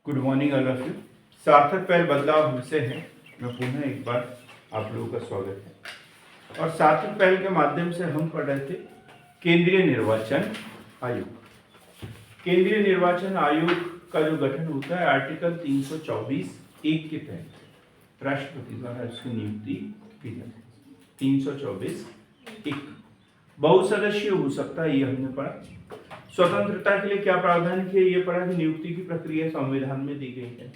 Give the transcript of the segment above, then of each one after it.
Good morning all of you. सार्थक पहल बदलाव हमसे है मैं पुनः एक बार आप लोगों का स्वागत है। और सार्थक पहल के माध्यम से हम पढ़ रहे थे केंद्रीय निर्वाचन आयोग। केंद्रीय निर्वाचन आयोग का जो गठन होता है आर्टिकल 324(1) के तहत राष्ट्रपति द्वारा इसकी नियुक्ति की जाती है। 324(1) बहुसदस्यीय हो सकता है, ये हमने पढ़ा। स्वतंत्रता के लिए क्या प्रावधान किए, ये पढ़ा कि नियुक्ति की प्रक्रिया संविधान में दी गई है।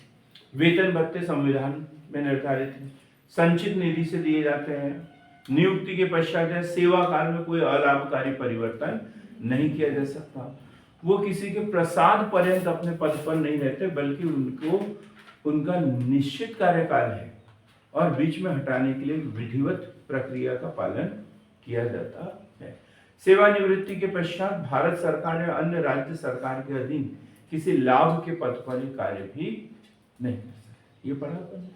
वेतन भत्ते संविधान में निर्धारित है। संचित निधि से दिए जाते हैं। नियुक्ति के पश्चात सेवा काल में कोई अलाभकारी परिवर्तन नहीं किया जा सकता। वो किसी के प्रसाद पर्यंत अपने पद पर नहीं रहते, बल्कि उनको उनका निश्चित कार्यकाल है और बीच में हटाने के लिए विधिवत प्रक्रिया का पालन किया जाता है। सेवानिवृत्ति के पश्चात भारत सरकार या अन्य राज्य सरकार के अधीन किसी लाभ के पद पर कार्य भी नहीं कर सकते। ये पढ़ा अपन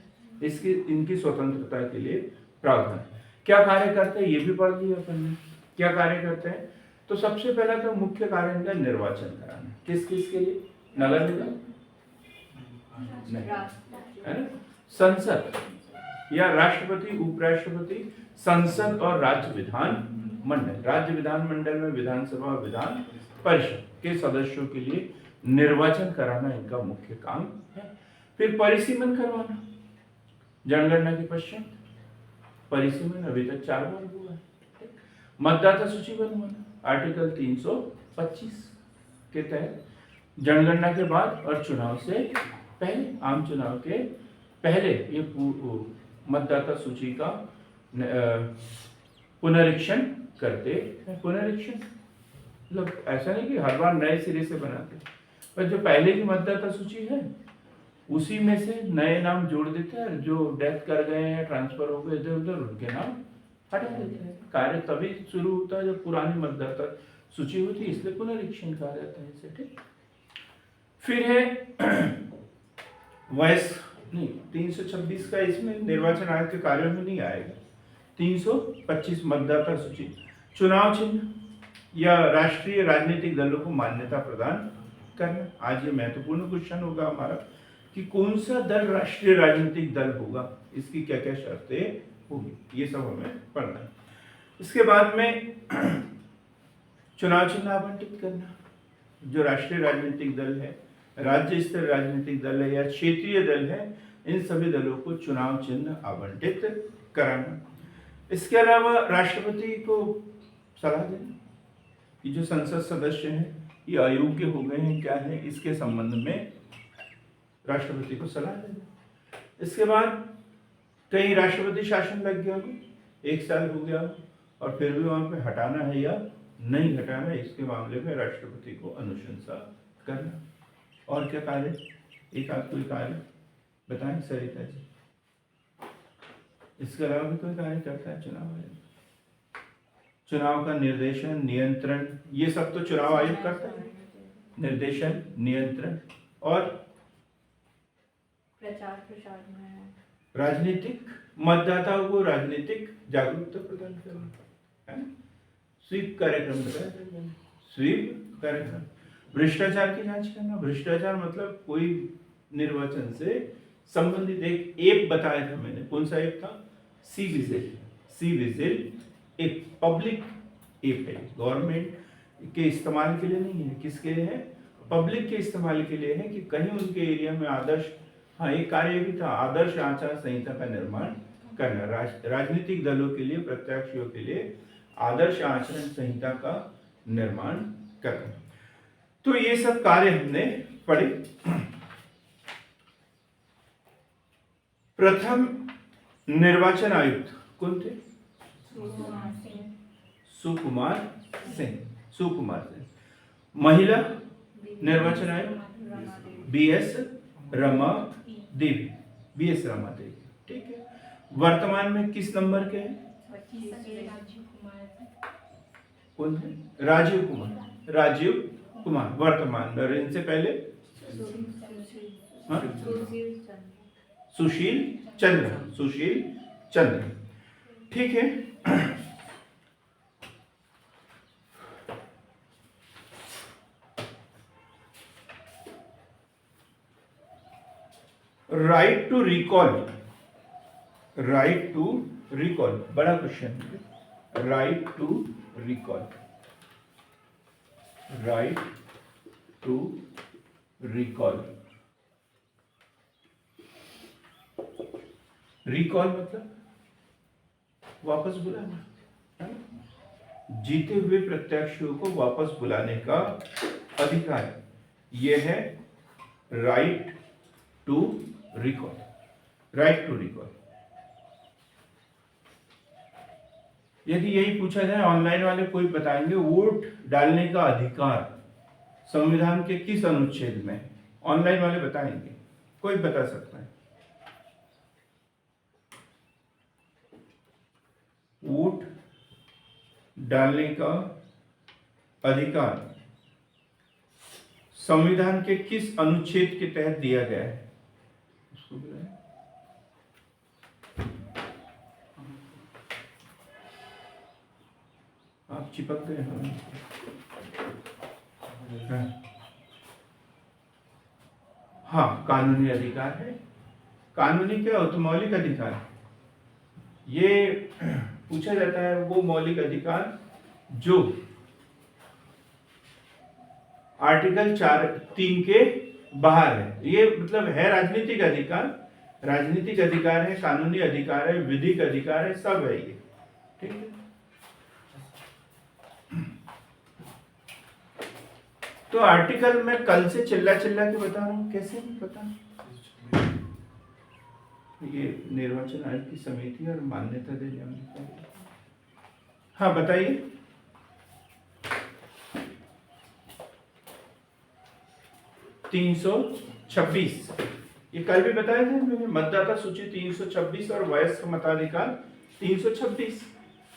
इसकी इनकी स्वतंत्रता के लिए प्रावधान। क्या कार्य करते हैं ये भी पढ़ लिया अपन ने। क्या कार्य करते हैं, तो सबसे पहला तो मुख्य कार्य इनका निर्वाचन कराना। किस किस के लिए? नगर निगम नहीं है ना, संसद या राष्ट्रपति, उपराष्ट्रपति, संसद और राज्य विधान मंडल। राज्य विधानमंडल में विधानसभा, विधान परिषद के सदस्यों के लिए निर्वाचन कराना इनका मुख्य काम है। फिर परिसीमन करवाना। जनगणना के पश्चात परिसीमन अभी तक 4 बार हुआ है। मतदाता सूची बनवाना आर्टिकल 325 के तहत जनगणना के बाद और चुनाव से पहले, आम चुनाव के पहले ये मतदाता सूची का पुनरीक्षण करते हैं। पुनरीक्षण मतलब ऐसा नहीं कि हर बार नए सिरे से बनाते, पर जो पहले की मतदाता सूची है उसी में से नए नाम जोड़ देते हैं। जो डेथ कर गए हैं, ट्रांसफर हो गए इधर उधर, उनके नाम हटा देते हैं। कार्य तभी शुरू होता है जब पुरानी मतदाता सूची होती है, इसलिए पुनरीक्षण कहा जाता है इसे। ठीक, फिर है वयस नहीं, 326 का इसमें निर्वाचन आयोग के कार्यों में नहीं आएगा। 325 मतदाता सूची। चुनाव चिन्ह या राष्ट्रीय राजनीतिक दलों को मान्यता प्रदान करना। आज ये महत्वपूर्ण क्वेश्चन होगा हमारा कि कौन सा दल राष्ट्रीय राजनीतिक दल होगा, इसकी क्या क्या शर्तें होगी, ये सब हमें पढ़ना है। इसके बाद में चुनाव चिन्ह आवंटित करना। जो राष्ट्रीय राजनीतिक दल है, राज्य स्तरीय राजनीतिक दल है या क्षेत्रीय दल है, इन सभी दलों को चुनाव चिन्ह आवंटित कराना। इसके अलावा राष्ट्रपति को सलाह देना कि जो संसद सदस्य हैं ये अयोग्य हो गए हैं, क्या है, इसके संबंध में राष्ट्रपति को सलाह देना। इसके बाद कहीं राष्ट्रपति शासन लग गया हो, 1 साल हो गया हो और फिर भी वहां पे हटाना है या नहीं हटाना है, इसके मामले में राष्ट्रपति को अनुशंसा करना। और क्या कार्य, एक आध कोई कार्य बताएं सरिता जी। इसके अलावा भी कोई कार्य करता है चुनाव आयोग? चुनाव का निर्देशन, नियंत्रण, ये सब तो चुनाव आयोग करता है। निर्देशन, नियंत्रण और प्रचार प्रसार में राजनीतिक मतदाताओं को राजनीतिक जागरूकता प्रदान करना, है ना। स्वीप कार्यक्रम बताया, स्वीप कार्यक्रम। भ्रष्टाचार की जांच करना। भ्रष्टाचार मतलब कोई निर्वाचन से संबंधित एक ऐप बताया था मैंने, कौन सा ऐप था? C vigil. सी विजिल एक पब्लिक ऐप है, गवर्नमेंट के इस्तेमाल के लिए नहीं है। किसके लिए है? पब्लिक के इस्तेमाल के लिए है कि कहीं उनके एरिया में आदर्श, हाँ एक कार्य भी था, आदर्श आचार संहिता का निर्माण करना। राजनीतिक दलों के लिए, प्रत्याशियों के लिए आदर्श आचरण संहिता का निर्माण करना। तो ये सब कार्य हमने पढ़े। प्रथम निर्वाचन आयुक्त कौन थे? सुकुमार सिंह। सुकुमार सिंह। महिला निर्वाचन आयुक्त BS रमा देवी। BS रमा देवी, ठीक है। वर्तमान में किस नंबर के हैं? कौन थे? राजीव कुमार। राजीव कुमार वर्तमान में, इनसे पहले सुशील चंद्र। सुशील चंद्र, ठीक है। Right to recall, right to recall बड़ा क्वेश्चन है। Right to recall, right to recall. Recall मतलब वापस बुलाना, है ना? जीते हुए प्रत्याशियों को वापस बुलाने का अधिकार, यह है right to recall, right to recall. यदि यही पूछा जाए, ऑनलाइन वाले कोई बताएंगे वोट डालने का अधिकार संविधान के किस अनुच्छेद में? ऑनलाइन वाले बताएंगे, कोई बता सकता है? वोट डालने का अधिकार संविधान के किस अनुच्छेद के तहत दिया गया है? उसको बताएं। आप चिपक गए हैं। हाँ, कानूनी अधिकार है। कानूनी क्या होता? मौलिक अधिकार। ये पूछा जाता है वो मौलिक अधिकार जो आर्टिकल 4(3) के बाहर है। ये मतलब है राजनीतिक अधिकार, राजनीतिक अधिकार है, कानूनी अधिकार है, विधिक अधिकार है, सब है ये, ठीक है। तो आर्टिकल में कल से चिल्ला चिल्ला के बता रहा हूं, कैसे नहीं पता? ये निर्वाचन आयोग की समिति और मान्यता देने वाली। हाँ बताइए। तीन 326, ये कल भी बताया था मैंने, मतदाता सूची 326 और वयस्क मताधिकार 326।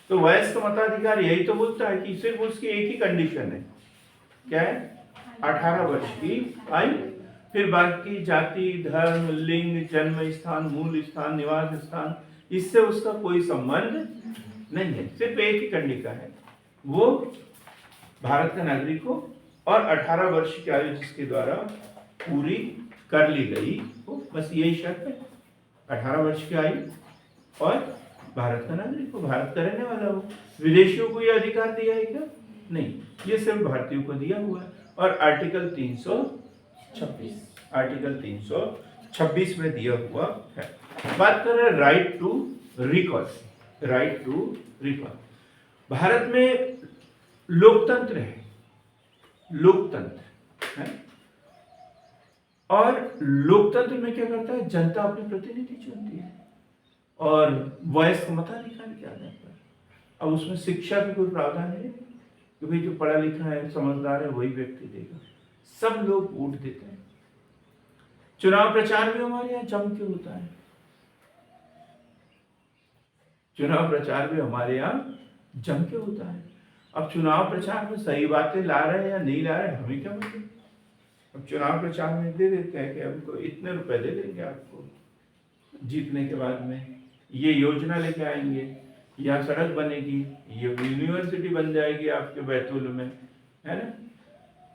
तो वयस्क मताधिकार यही तो बोलता है कि सिर्फ उसकी एक ही कंडीशन है, क्या है? 18 वर्ष की आयु। फिर बाकी जाति, धर्म, लिंग, जन्म स्थान, मूल स्थान, निवास स्थान, इससे उसका कोई संबंध नहीं है। सिर्फ एक ही कंडीशन है, वो भारत का नागरिक हो और 18 वर्ष की आयु जिसके द्वारा पूरी कर ली गई हो, बस यही शर्त है। 18 वर्ष की आयु और भारत का नागरिक हो, भारत का रहने वाला हो। विदेशियों को यह अधिकार दिया है क्या? नहीं, ये सिर्फ भारतीयों को दिया हुआ है। और आर्टिकल 326, आर्टिकल 326 में दिया हुआ है। बात कर रहे हैं right to recall, right to recall. Bharat में लोकतंत्र है, लोकतंत्र है। और लोकतंत्र में क्या करता है? जनता अपने प्रतिनिधि चुनती है और वयस्क मताधिकार के आधार पर। अब उसमें शिक्षा भी कोई प्रावधान है कि भाई जो पढ़ा लिखा है, समझदार है, वही व्यक्ति देगा। सब लोग वोट देते हैं। चुनाव प्रचार भी हमारे यहाँ जम के होता है, चुनाव प्रचार भी हमारे यहाँ जम के होता है। अब चुनाव प्रचार में सही बातें ला रहे हैं या नहीं ला रहे, हमें क्या मतलब? अब चुनाव प्रचार में दे देते हैं कि हमको इतने रुपए दे देंगे आपको जीतने के बाद में, ये योजना लेके आएंगे, यहाँ सड़क बनेगी, ये यूनिवर्सिटी बन जाएगी आपके बैतूल में, है ना।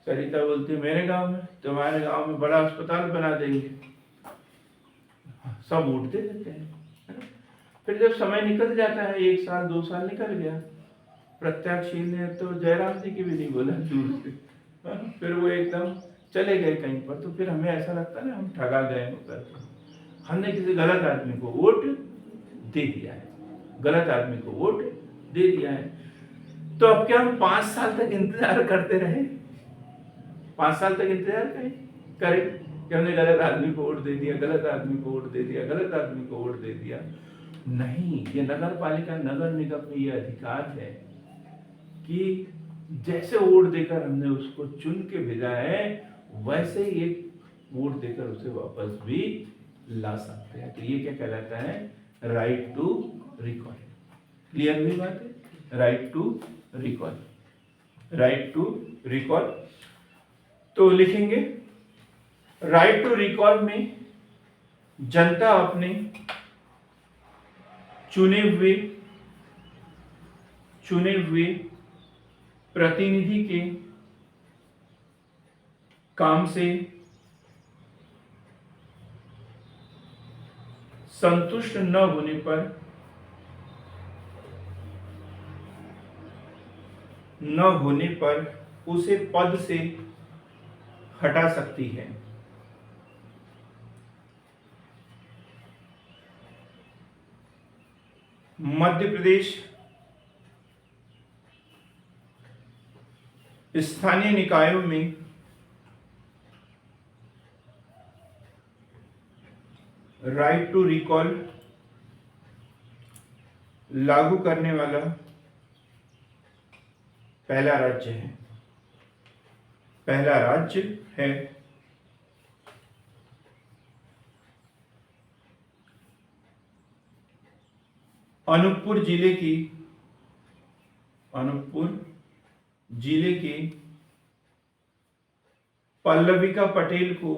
सरिता बोलती है मेरे गांव में, तुम्हारे गांव में बड़ा अस्पताल बना देंगे, सब वोट दे देते हैं, है ना। फिर जब समय निकल जाता है, 1 साल 2 साल निकल गया, प्रत्याशी ने तो जयराम जी की भी नहीं बोला दूर से, फिर वो एकदम चले गए कहीं पर। तो फिर हमें ऐसा लगता है ना हम ठगा गए होकर, हमने किसी गलत आदमी को वोट दे दिया है, गलत आदमी को वोट दे दिया है। तो अब क्या हम 5 साल तक इंतजार करते रहे? 5 साल तक इंतजार करें कि हमने गलत आदमी को वोट दे दिया, गलत आदमी को वोट दे दिया, गलत आदमी को वोट दे दिया? नहीं, ये नगर पालिका, नगर निगम में ये अधिकार है कि जैसे वोट देकर हमने उसको चुन के भेजा है, वैसे ही एक वोट देकर उसे वापस भी ला सकते हैं। तो ये क्या कहलाता है? Right to recall. क्लियर हुई बात है? Right to recall, right to recall. तो लिखेंगे राइट टू रिकॉल में जनता अपने चुने हुए प्रतिनिधि के काम से संतुष्ट न होने पर उसे पद से हटा सकती है। मध्य प्रदेश स्थानीय निकायों में राइट टू रिकॉल लागू करने वाला पहला राज्य है। अनूपपुर जिले की पल्लविका पटेल को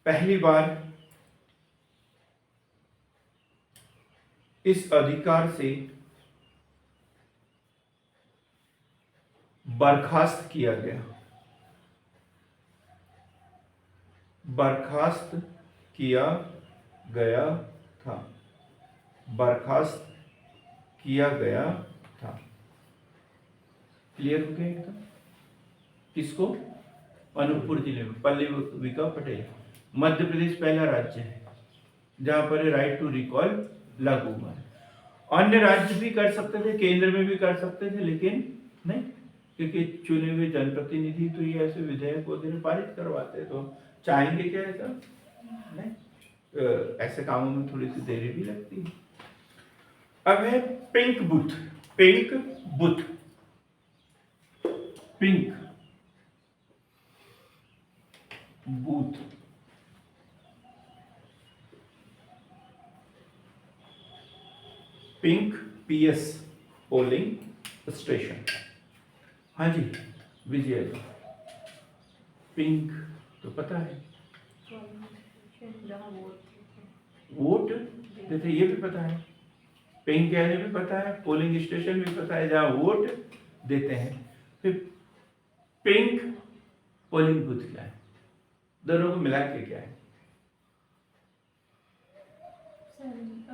पहली बार इस अधिकार से बर्खास्त किया गया। बर्खास्त किया गया था। क्लियर हो गया एकदम? किसको? अनूपपुर जिले में पल्लविका पटेल। मध्य प्रदेश पहला राज्य है जहां पर राइट टू रिकॉल लागू हुआ है। अन्य राज्य भी कर सकते थे, केंद्र में भी कर सकते थे, लेकिन नहीं, क्योंकि चुने हुए जनप्रतिनिधि तो ये ऐसे विधेयक वगैरह पारित करवाते, तो चाहेंगे क्या ऐसा? नहीं, ऐसे कामों में थोड़ी सी देरी भी लगती है। अब है pink booth. Pink booth pink PS polling station. हाँ जी विजय जी, पिंक तो पता है, वोट देते, ये भी पता है। पिंक कहने भी पता है, पोलिंग स्टेशन भी पता है जहां वोट देते हैं। फिर पिंक पोलिंग बूथ क्या है? दोनों को मिला के क्या है?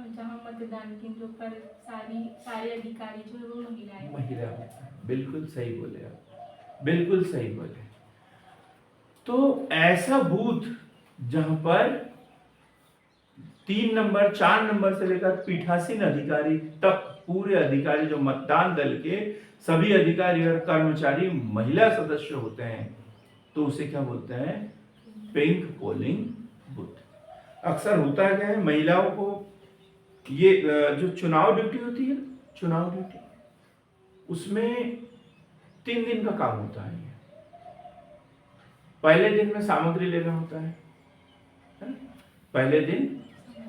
जहाँ मतदान केंद्रों पर सारे अधिकारी जो है वो महिला। बिल्कुल सही बोले आप, बिल्कुल सही बोले। तो ऐसा बूथ जहां पर 3 नंबर 4 नंबर से लेकर पीठासीन अधिकारी तक पूरे अधिकारी, जो मतदान दल के सभी अधिकारी और कर्मचारी महिला सदस्य होते हैं, तो उसे क्या बोलते हैं? Pink polling booth. अक्सर होता क्या है, महिलाओं को ये जो चुनाव ड्यूटी होती है, चुनाव ड्यूटी, उसमें 3 दिन का काम होता है। पहले दिन में सामग्री लेना होता है ना? पहले दिन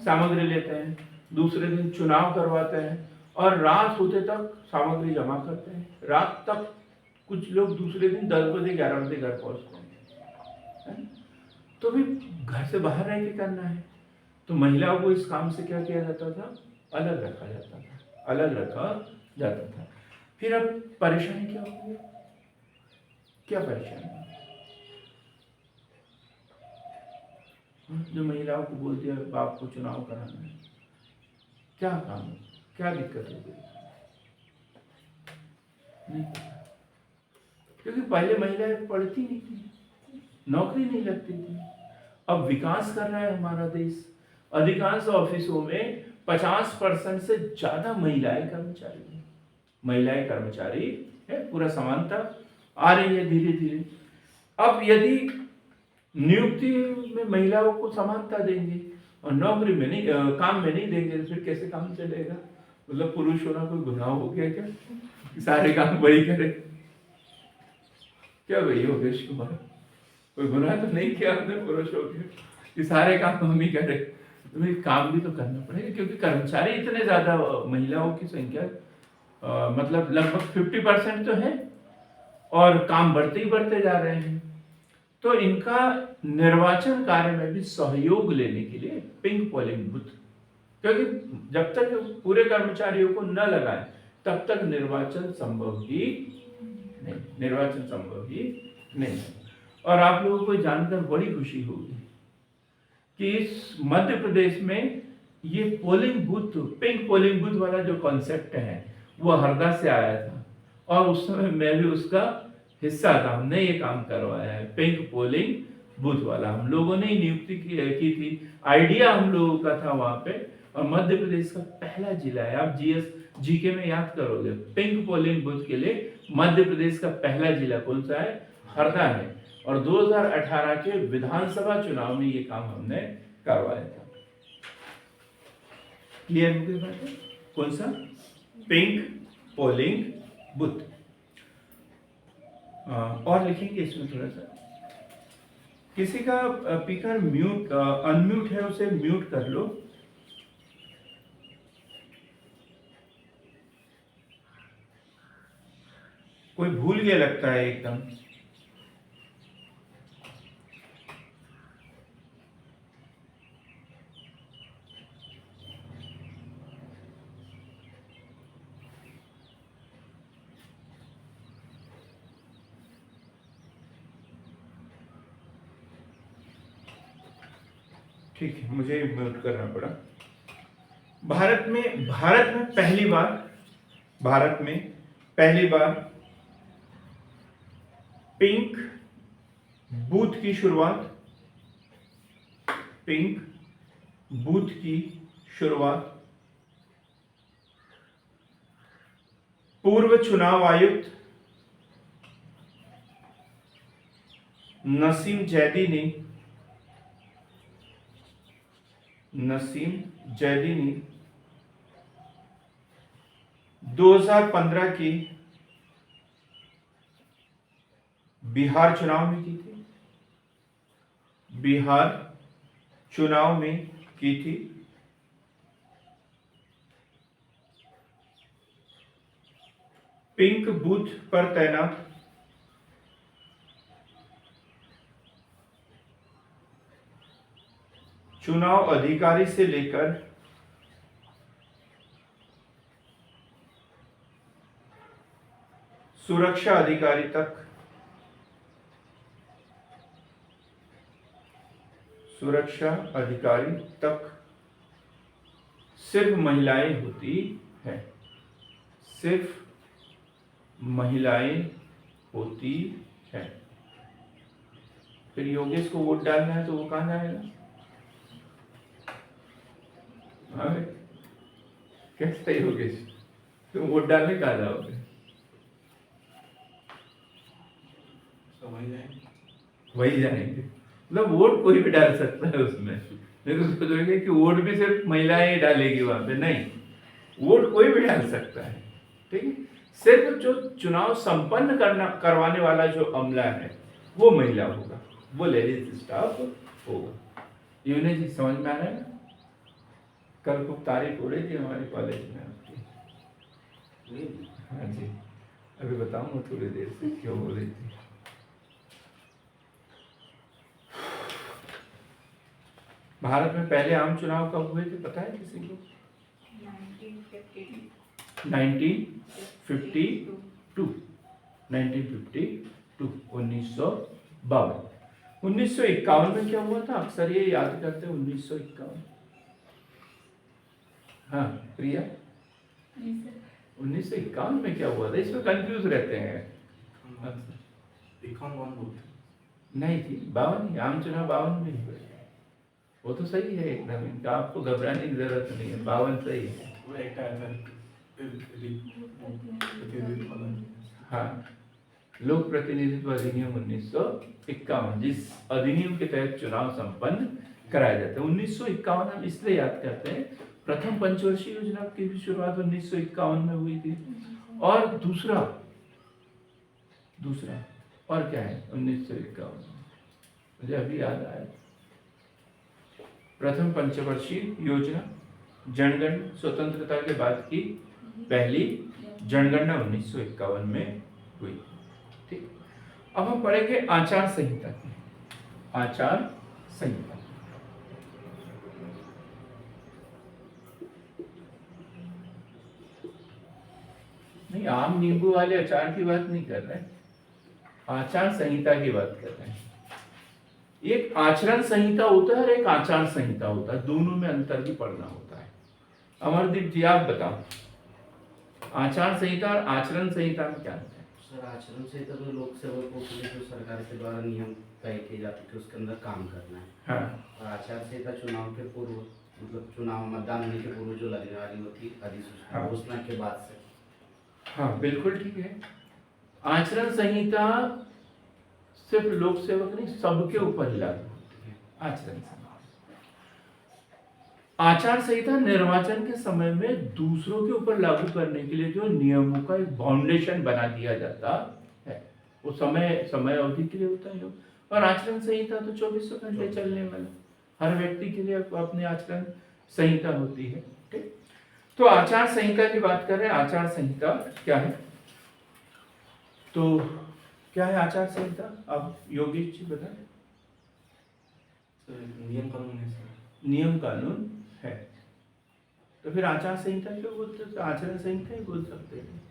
सामग्री लेते हैं, दूसरे दिन चुनाव करवाते हैं, और रात होते तक सामग्री जमा करते हैं। रात तक कुछ लोग दूसरे दिन 10 बजे 11 बजे घर पहुंचते हैं। तो भी घर से बाहर रह के करना है, तो महिलाओं को इस काम से क्या किया जाता था? अलग रखा जाता था। फिर अब परेशानी क्या होगी? क्या परेशानी? जो महिलाओं को बोल दिया बाप को चुनाव कराना है, क्या काम है? क्या दिक्कत हो गई? नहीं, क्योंकि पहले महिलाएं पढ़ती नहीं थी, नौकरी नहीं लगती थी। अब विकास कर रहा है हमारा देश, अधिकांश ऑफिसों में 50% से ज्यादा महिलाएं कर्मचारी है। पूरा समानता आ रही है धीरे धीरे। अब यदि नियुक्ति में महिलाओं को समानता देंगे और नौकरी में नहीं, काम में नहीं देंगे, तो फिर कैसे काम चलेगा? मतलब पुरुष होना कोई गुनाह हो गया क्या? सारे काम वही करे क्या? वही योगेश कुमार, कोई गुनाह तो नहीं किया हमने पुरुष हो गया कि सारे काम हम ही करें? तो काम भी तो करना पड़ेगा, क्योंकि कर्मचारी इतने ज्यादा, महिलाओं की संख्या मतलब लगभग 50% तो है, और काम बढ़ते ही बढ़ते जा रहे हैं। तो इनका निर्वाचन कार्य में भी सहयोग लेने के लिए पिंक पोलिंग बूथ, क्योंकि जब तक पूरे कर्मचारियों को न लगाए, तब तक निर्वाचन संभव ही नहीं, निर्वाचन संभव ही नहीं। और आप लोगों को जानकर बड़ी खुशी होगी कि इस मध्य प्रदेश में ये polling booth, pink polling booth वाला जो कॉन्सेप्ट है वो हरदा से आया था, और उस समय मैं भी उसका हिस्सा था। हमने ये काम करवाया है, पिंक पोलिंग बूथ वाला हम लोगों ने ही नियुक्ति की थी, आइडिया हम लोगों का था वहां पे। और मध्य प्रदेश का पहला जिला है, आप जीके में याद करोगे, पिंक पोलिंग बूथ के लिए मध्य प्रदेश का पहला जिला कौन सा है? हरदा है। और 2018 के विधानसभा चुनाव में ये काम हमने करवाया था। क्लियर हो गई बात? कौन सा? Pink polling booth. और लिखेंगे इसमें थोड़ा सा, किसी का स्पीकर म्यूट अनम्यूट है उसे म्यूट कर लो। कोई भूल गया लगता है एकदम। ठीक है, मुझे म्यूट करना पड़ा। भारत में पहली बार पिंक बूथ की शुरुआत पूर्व चुनाव आयुक्त नसीम जैदी ने 2015 की बिहार चुनाव में की थी। पिंक बूथ पर तैनात चुनाव अधिकारी से लेकर सुरक्षा अधिकारी तक सिर्फ महिलाएं होती हैं। फिर योगेश को वोट डालना है तो वो कहाँ जाएगा? कैसे योगेश, तुम वोट डालने कहाँ जाओगे? वही जाएंगे। मतलब वोट कोई भी डाल सकता है उसमें, लेकिन सोचोगे कि वोट भी सिर्फ महिलाएं ही डालेगी वहां पे, नहीं, वोट कोई भी डाल सकता है। ठीक है, सिर्फ जो चुनाव संपन्न करवाने वाला जो अमला है वो महिला होगा, वो लेडीज स्टाफ होगा। यूने जी समझ में आ रहा है? कल खूब तारीफ हो रही थी हमारे कॉलेज में आपकी। हाँ जी, अभी बताऊंगा थोड़ी देर से क्यों हो रही थी। भारत में पहले आम चुनाव कब हुए थे पता है किसी को? 1952। 1951 में क्या हुआ था? अक्सर ये याद करते हैं 1951। हाँ प्रिया, 1951 में क्या हुआ था? इसमें कंफ्यूज रहते हैं। नहीं थी 52, आम चुनाव 52 में हुए। वो तो सही है एकदम, इनका आपको घबराने की जरूरत नहीं है, 52 सही है। हाँ, लोक प्रतिनिधित्व अधिनियम 1951, जिस अधिनियम के तहत चुनाव संपन्न कराया जाता है। 1951 हम इसलिए याद करते हैं, प्रथम पंचवर्षीय योजना की भी शुरुआत 1951 में हुई थी। और दूसरा और क्या है 1951 मुझे अभी याद आया, प्रथम पंचवर्षीय योजना, जनगणना, स्वतंत्रता के बाद की पहली जनगणना 1951 में हुई। ठीक, अब हम पढ़ेंगे आचार संहिता। नहीं, आम नींबू वाले अचार की बात नहीं कर रहे हैं, आचार संहिता की बात कर रहे हैं। एक आचरण संहिता होता है और एक आचार संहिता होता है, दोनों में अंतर भी पढ़ना होता है। अमरदीप जी आप बताओ, आचार संहिता और आचरण संहिता में क्या अंतर है? सर, आचरण संहिता तो लोक सेवकों के लिए जो सरकार के द्वारा नियम तय किए जाते थे उसके अंदर काम करना है। हाँ, और आचार संहिता चुनाव के पूर्व, मतलब चुनाव मतदान होने के पूर्व जो लगने वाली होती है अधिसूचना, हाँ। घोषणा के बाद से। हाँ बिल्कुल ठीक है। आचरण संहिता सिर्फ लोक सेवक नहीं, सबके ऊपर ही लागू होती है आचरण संहिता। आचार संहिता निर्वाचन के समय में दूसरों के ऊपर लागू करने के लिए जो नियमों का एक फाउंडेशन बना दिया जाता है, वो समय अवधि के लिए होता है। और आचरण संहिता तो 24 घंटे चलने वाला, हर व्यक्ति के लिए अपनी आचरण संहिता होती है। ठीक, तो आचार संहिता की बात कर रहे हैं। आचार संहिता क्या है? तो क्या है आचार संहिता? अब योगेश जी बताएं। नियम कानून है सर। नियम कानून है, तो फिर आचार संहिता क्यों बोलते हैं? तो आचरण संहिता ही बोल सकते हैं।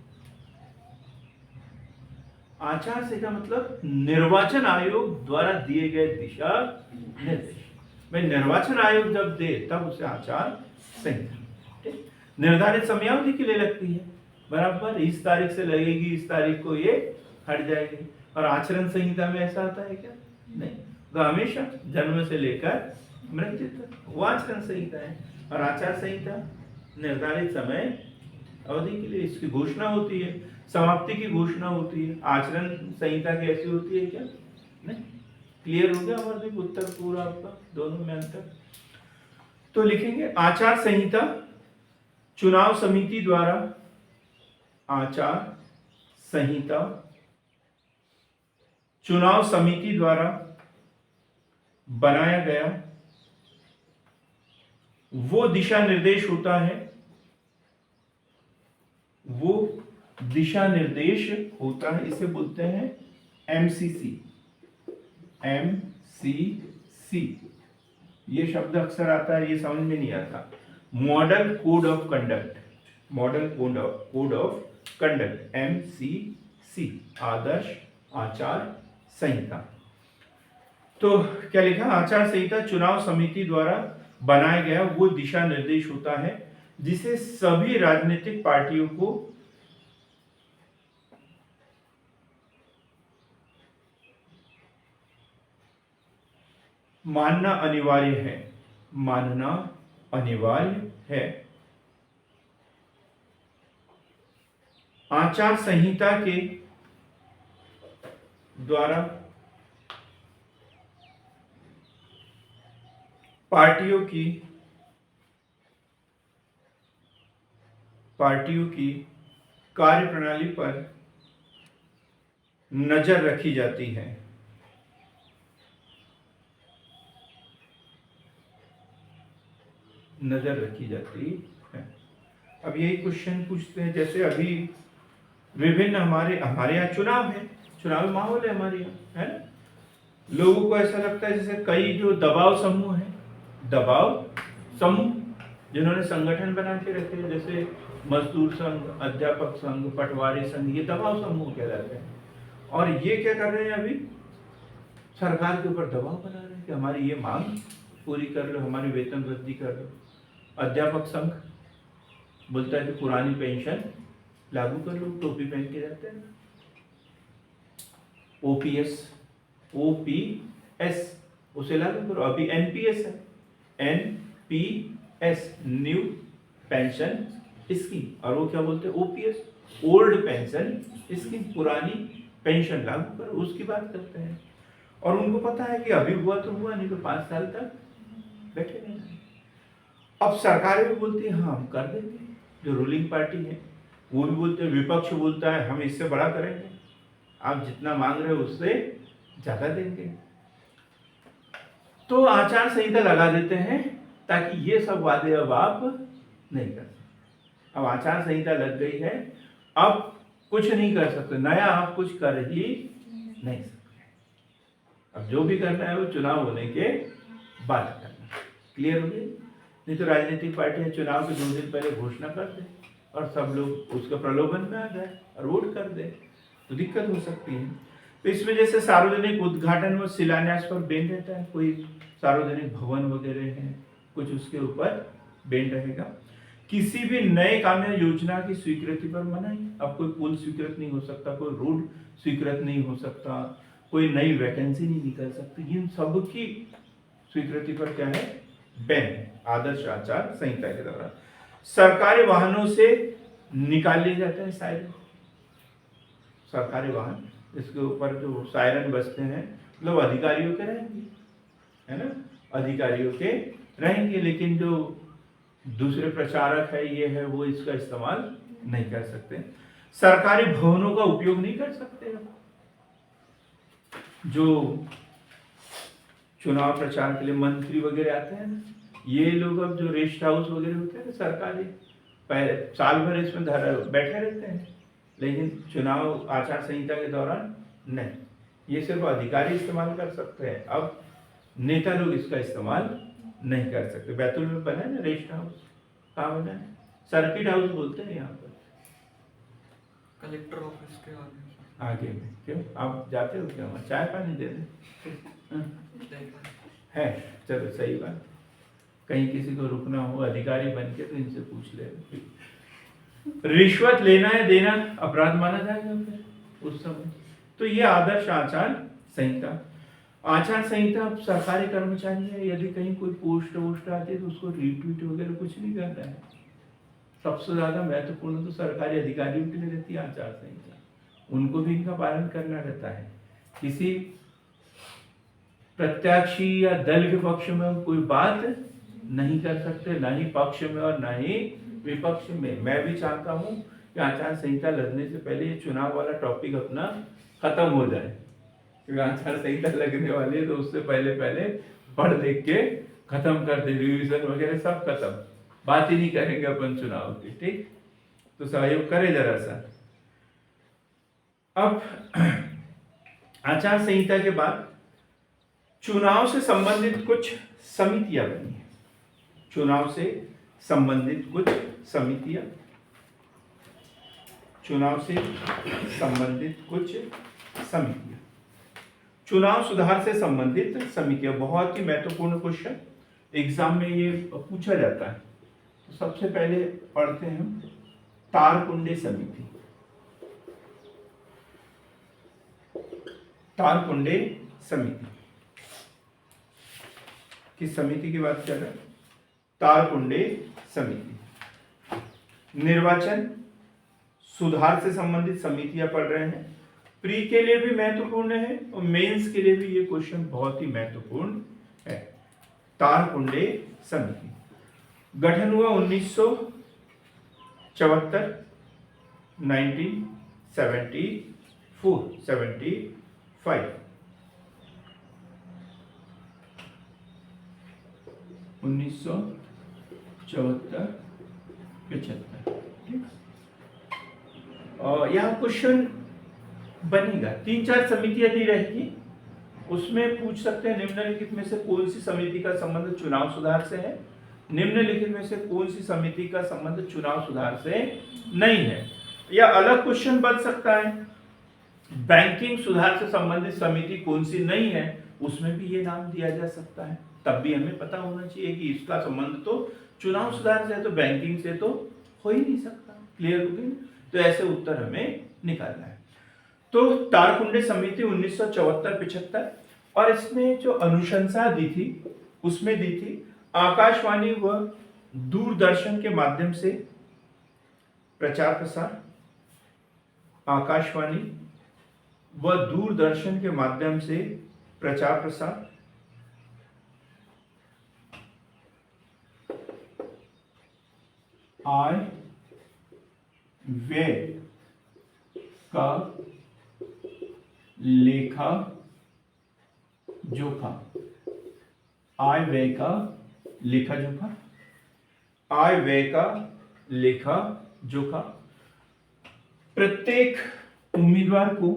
आचार संहिता मतलब निर्वाचन आयोग द्वारा दिए गए दिशा निर्देश। भाई निर्वाचन आयोग जब दे तब उसे आचार संहिता, ठीक, निर्धारित समयावधि के लिए लगती है, बराबर इस तारीख से लगेगी, इस तारीख को ये हट जाएगी। और आचरण संहिता में ऐसा होता है क्या? नहीं, तो हमेशा जन्म से लेकर मृत्यु तक वो आचरण संहिता है। और आचार संहिता निर्धारित समय अवधि के लिए इसकी घोषणा होती है, समाप्ति की घोषणा होती है। आचरण संहिता कैसी होती है क्या? नहीं, क्लियर हो गया हमारे उत्तर पूरा आपका, दोनों में अंतर। तो लिखेंगे आचार संहिता चुनाव समिति द्वारा, आचार संहिता चुनाव समिति द्वारा बनाया गया वो दिशा निर्देश होता है, वो दिशा निर्देश होता है, इसे बोलते हैं एमसीसी। एमसीसी ये शब्द अक्सर आता है, ये समझ में नहीं आता। Model code of conduct, model code of conduct, MCC, आदर्श आचार संहिता। तो क्या लिखा? आचार संहिता चुनाव समिति द्वारा बनाया गया वो दिशा निर्देश होता है जिसे सभी राजनीतिक पार्टियों को मानना अनिवार्य है, मानना अनिवार्य है। आचार संहिता के द्वारा पार्टियों की कार्यप्रणाली पर नजर रखी जाती है। नजर रखी जाती है। अब यही क्वेश्चन पूछते हैं, जैसे अभी विभिन्न हमारे यहाँ चुनाव है, चुनावी माहौल है हमारे यहाँ, है ना? लोगों को ऐसा लगता है जैसे कई जो दबाव समूह है, दबाव समूह जिन्होंने संगठन बना के रखे हैं, जैसे मजदूर संघ, अध्यापक संघ, पटवारी संघ, ये दबाव समूह कहलाते हैं। और ये क्या कर रहे हैं? अभी सरकार के ऊपर दबाव बना रहे हैं कि हमारी ये मांग पूरी कर लो, हमारी वेतन वृद्धि कर लो। अध्यापक संघ बोलता है कि पुरानी पेंशन लागू कर लो, टोपी पहन के जाते हैं। ओपीएस उसे लागू करो। अभी एनपीएस है, एनपीएस न्यू पेंशन स्कीम, और वो क्या बोलते हैं? ओपीएस ओल्ड पेंशन स्कीम, पुरानी पेंशन लागू करो, उसकी बात करते हैं। और उनको पता है कि अभी हुआ तो हुआ, नहीं तो 5 साल तक बैठे नहीं। अब सरकारें भी बोलती है हाँ हम कर देंगे, जो रूलिंग पार्टी है वो भी बोलते हैं, विपक्ष बोलता है हम इससे बड़ा करेंगे, आप जितना मांग रहे हो उससे ज्यादा देंगे। तो आचार संहिता लगा देते हैं ताकि ये सब वादे अब आप नहीं कर सकते। अब आचार संहिता लग गई है, अब कुछ नहीं कर सकते, नया आप कुछ कर ही नहीं सकते। अब जो भी करना है वो चुनाव होने के बाद करना। क्लियर हो गई? नहीं तो राजनीतिक पार्टियां चुनाव के 2 दिन पहले घोषणा कर दें और सब लोग उसके प्रलोभन में आ जाए और वोट कर दे, तो दिक्कत हो सकती है। तो इस वजह से सार्वजनिक उद्घाटन व शिलान्यास पर बैन रहता है। कोई सार्वजनिक भवन वगैरह है कुछ, उसके ऊपर बैन रहेगा। किसी भी नए काम या योजना की स्वीकृति पर मनाही। अब कोई पुल स्वीकृत नहीं हो सकता, कोई रोड स्वीकृत नहीं हो सकता, कोई नई वैकेंसी नहीं निकल सकती, इन सब की स्वीकृति पर क्या है, बैन है आदर्श आचार संहिता के दौरान। सरकारी वाहनों से निकाल लिए जाते हैं सायरन। सरकारी वाहन इसके ऊपर जो सायरन बजते हैं मतलब अधिकारियों के रहेंगे, है ना, अधिकारियों के रहेंगे, लेकिन जो दूसरे प्रचारक है ये है वो इसका इस्तेमाल नहीं कर सकते। सरकारी भवनों का उपयोग नहीं कर सकते। जो चुनाव प्रचार के लिए मंत्री वगैरह आते हैं ना, ये लोग अब जो रेस्ट हाउस वगैरह होते हैं ना सरकारी, पहले साल भर इसमें बैठे रहते हैं, लेकिन चुनाव आचार संहिता के दौरान नहीं, ये सिर्फ अधिकारी इस्तेमाल कर सकते हैं। अब नेता लोग इसका इस्तेमाल नहीं कर सकते। बैतूल में बना है ना रेस्ट हाउस, कहाँ बना है, सर्किट हाउस बोलते हैं यहाँ पर, कलेक्टर ऑफिस के आगे में। क्यों आप जाते हो क्या वहाँ, चाय पानी दे दें है, चलो सही बात। कहीं किसी को रुकना हो अधिकारी बन के तो इनसे पूछ ले। रिश्वत लेना या देना अपराध माना जाएगा फिर उस समय। तो ये आदर्श आचार संहिता। आचार संहिता अब सरकारी कर्मचारी है, यदि कहीं कोई पोस्ट वोस्ट आती है तो उसको रीट्वीट वगैरह कुछ नहीं करना है। सबसे ज्यादा महत्वपूर्ण तो सरकारी अधिकारियों के लिए रहती है आचार संहिता, उनको भी इनका पालन करना रहता है। किसी प्रत्याशी या दल के पक्ष में कोई बात नहीं कर सकते, ना ही पक्ष में और ना ही विपक्ष में। मैं भी चाहता हूँ कि आचार संहिता लगने से पहले ये चुनाव वाला टॉपिक अपना खत्म हो जाए, क्योंकि आचार संहिता लगने वाली है तो उससे पहले पहले पढ़ लिख के खत्म कर दे, रिविजन वगैरह सब खत्म, बात ही नहीं करेंगे अपन चुनाव की। ठीक, तो सहयोग करे जरा सा। अब आचार संहिता के बाद चुनाव से संबंधित कुछ समितियां बनी है। चुनाव से संबंधित कुछ समितियां, चुनाव से संबंधित कुछ समितियां, चुनाव सुधार से संबंधित समितियां। बहुत ही महत्वपूर्ण क्वेश्चन एग्जाम में ये पूछा जाता है। तो सबसे पहले पढ़ते हैं हम तारकुंडे समिति। तारकुंडे समिति किस समिति की बात कर रहे हैं, तारकुंडे समिति। निर्वाचन सुधार से संबंधित समितियां पढ़ रहे हैं। प्री के लिए भी महत्वपूर्ण है और मेंस के लिए भी ये क्वेश्चन बहुत ही महत्वपूर्ण है। तारकुंडे समिति गठन हुआ 1974, 1975, 1974-75। और यहाँ क्वेश्चन बनेगा, 3-4 समितियां दी रहेगी, उसमें पूछ सकते हैं निम्नलिखित में से कौन सी समिति का संबंध चुनाव सुधार से है, निम्नलिखित में से कौन सी समिति का संबंध चुनाव सुधार से नहीं है। या अलग क्वेश्चन बन सकता है, बैंकिंग सुधार से संबंधित समिति कौन सी नहीं है, उसमें भी ये नाम दिया जा सकता है। तब भी हमें पता होना चाहिए कि इसका संबंध तो चुनाव सुधार से है, तो बैंकिंग से तो हो ही नहीं सकता। क्लियर हो गई? तो ऐसे उत्तर हमें निकालना है। तो तारकुंडे समिति 1974-75, और इसने जो अनुशंसा दी थी उसमें दी थी आकाशवाणी व दूरदर्शन के माध्यम से प्रचार प्रसार, आकाशवाणी व दूरदर्शन के माध्यम से प्रचार प्रसार, आय व्यय का लेखा जोखा, आय व्यय का लेखा जोखा, आय व्यय का लेखा जोखा। प्रत्येक उम्मीदवार को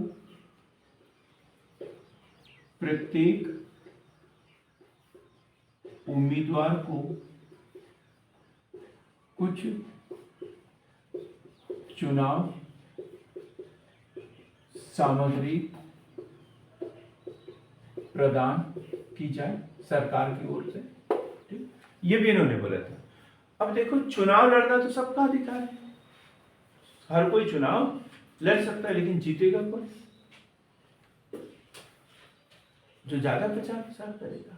कुछ चुनाव सामग्री प्रदान की जाए सरकार की ओर से, ठीक, ये भी इन्होंने बोला था। अब देखो, चुनाव लड़ना तो सबका अधिकार है, हर कोई चुनाव लड़ सकता है, लेकिन जीतेगा कौन? जो ज्यादा प्रचार प्रसार करेगा,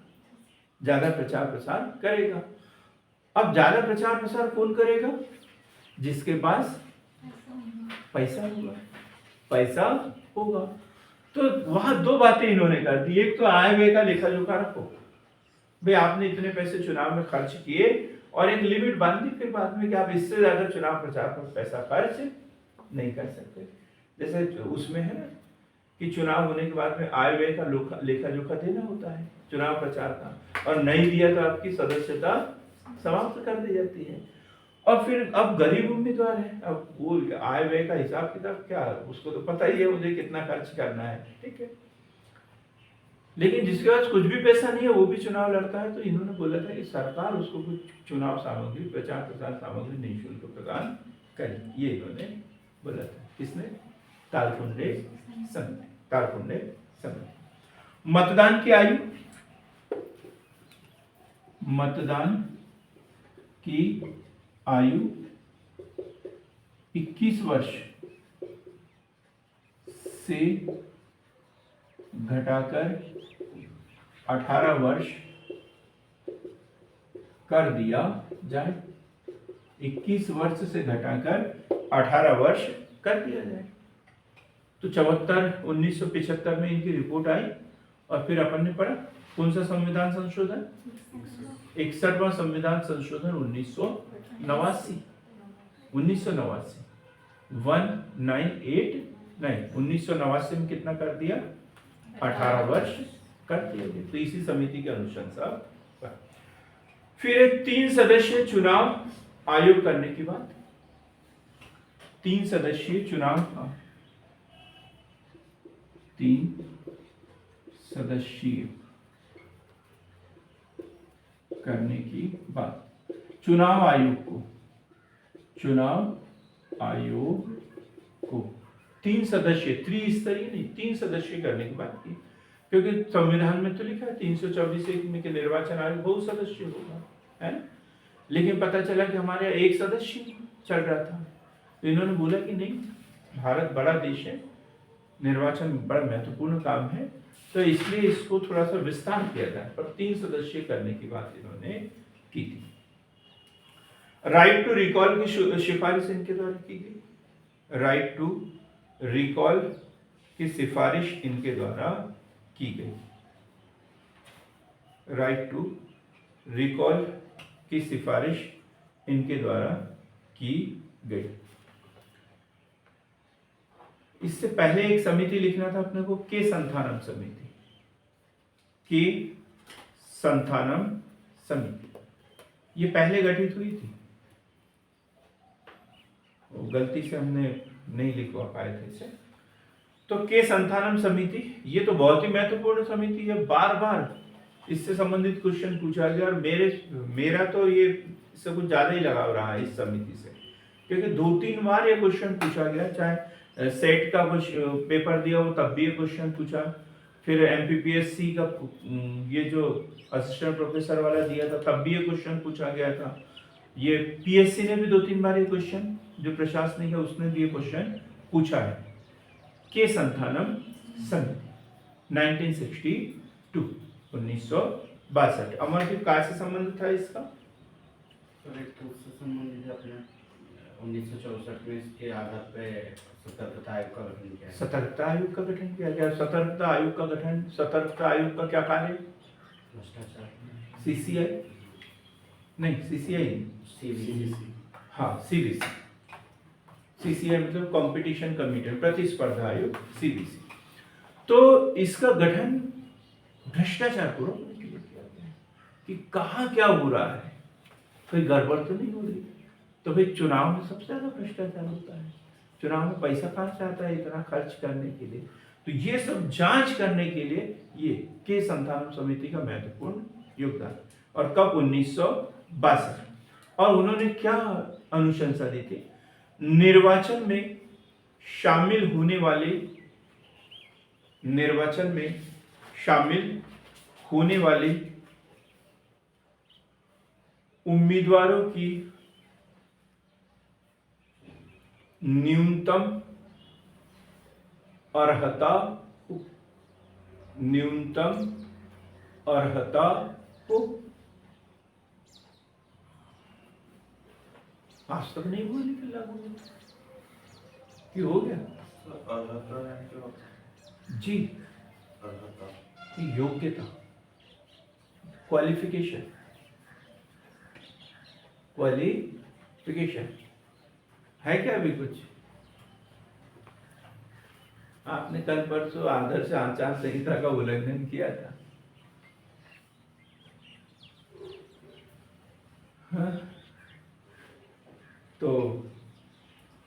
ज्यादा प्रचार प्रसार करेगा। अब ज्यादा प्रचार प्रसार कौन करेगा? जिसके पास पैसा होगा, पैसा होगा। तो वहां दो बातें इन्होंने कर दी, एक तो आय व्यय का लेखा जोखा रखो, भाई आपने इतने पैसे चुनाव में खर्च किए, और एक लिमिट बांध दी फिर बाद में कि आप इससे ज्यादा चुनाव प्रचार पर पैसा खर्च नहीं कर सकते। जैसे उसमें है ना कि चुनाव होने के बाद में आय व्यय का लेखा जोखा देना होता है चुनाव प्रचार का, और नहीं दिया तो आपकी सदस्यता समाप्त कर दी जाती है। और फिर अब गरीब उम्मीदवार है, अब वो आय व्यय का हिसाब किताब क्या, उसको तो पता ही है मुझे कितना खर्च करना है, ठीक है। लेकिन जिसके पास कुछ भी पैसा नहीं है वो भी चुनाव लड़ता है, तो इन्होंने बोला था कि सरकार उसको कुछ चुनाव सामग्री, प्रचार प्रसार सामग्री निःशुल्क प्रदान करे, ये इन्होंने बोला था। किसने? तारकुंडे समिति, तारकुंडे समिति। मतदान की आयु, मतदान की आयु 21 वर्ष से घटाकर 18 वर्ष कर दिया जाए, 21 वर्ष से घटाकर 18 वर्ष कर दिया जाए। तो 1975 में इनकी रिपोर्ट आई, और फिर अपन ने पढ़ा कौन सा संविधान संशोधन, 61वां संविधान संशोधन 1989, 1989 में कितना कर दिया? 18 वर्ष कर दिया गया। तो इसी समिति के अनुशंसा पर फिर एक 3 सदस्यीय चुनाव आयोग करने की बात, 3 सदस्यीय चुनाव, 3 सदस्यीय करने की बात। चुनाव आयोग को 3 सदस्य, त्रिस्तरीय नहीं, 3 सदस्य करने की बात की, क्योंकि संविधान में तो लिखा है 324 में के निर्वाचन आयोग बहुत सदस्य होगा, है ना। लेकिन पता चला कि हमारे यहाँ 1 सदस्य चल रहा था, तो इन्होंने बोला कि नहीं, भारत बड़ा देश है, निर्वाचन बड़ा महत्वपूर्ण काम है, तो इसलिए इसको थोड़ा सा विस्तार किया जाए, पर 3 सदस्य करने की बात इन्होंने की थी। राइट टू रिकॉल की सिफारिश इनके द्वारा की गई, राइट टू रिकॉल की सिफारिश इनके द्वारा की गई, राइट टू रिकॉल की सिफारिश इनके द्वारा की गई। इससे पहले एक समिति लिखना था अपने को, के संथानम समिति, के संथानम समिति, ये पहले गठित हुई थी, गलती से हमने नहीं लिखवा पाए थे इसे। तो के संथानम समिति, ये तो बहुत ही महत्वपूर्ण समिति है, बार बार इससे संबंधित क्वेश्चन पूछा गया, और मेरा तो ये इससे कुछ ज्यादा ही लगाव रहा है इस समिति से, क्योंकि 2-3 बार ये क्वेश्चन पूछा गया, चाहे सेट का कुछ पेपर दिया हो तब भी ये क्वेश्चन पूछा, फिर MPPSC का ये जो असिस्टेंट प्रोफेसर वाला दिया था तब भी ये क्वेश्चन पूछा गया था, ये PSC ने भी 2-3 बार ये क्वेश्चन, जो प्रशासनिक है उसने भी ये क्वेश्चन पूछा है। के संथानम समिति 1962 अमरदीप काय से संबंध था इसका? उससे संबंधित अपने 1964 में इसके आधार पे सतर्कता आयोग का गठन किया। सतर्कता आयोग का गठन किया गया। सतर्कता आयोग का गठन, सतर्कता आयोग का क्या कार्य? भ्रष्टाचार, CCI नहीं, CCI नहीं, CVC, हाँ CVC, CCI मतलब कंपटीशन कमीशन, प्रतिस्पर्धा आयोग, CVC। तो इसका गठन भ्रष्टाचार को रोकने के लिए किया गया कि कहाँ क्या हो रहा है, कोई गड़बड़ तो नहीं हो रही। तो भाई चुनाव में सबसे ज्यादा भ्रष्टाचार होता है, चुनाव में पैसा कहाँ से आता है इतना खर्च करने के लिए, तो ये सब जांच करने के लिए ये के संथानम समिति का महत्वपूर्ण योगदान। और कब? 1962। और उन्होंने क्या अनुशंसा दी थी? निर्वाचन में शामिल होने वाले उम्मीदवारों की न्यूनतम अर्हता हो। आज तक नहीं हुआ लेकिन लागू कि हो गया जी। योग्यता, क्वालिफिकेशन है क्या अभी कुछ? आपने कल परसों आदर्श आचार संहिता का उल्लंघन किया था। हाँ? तो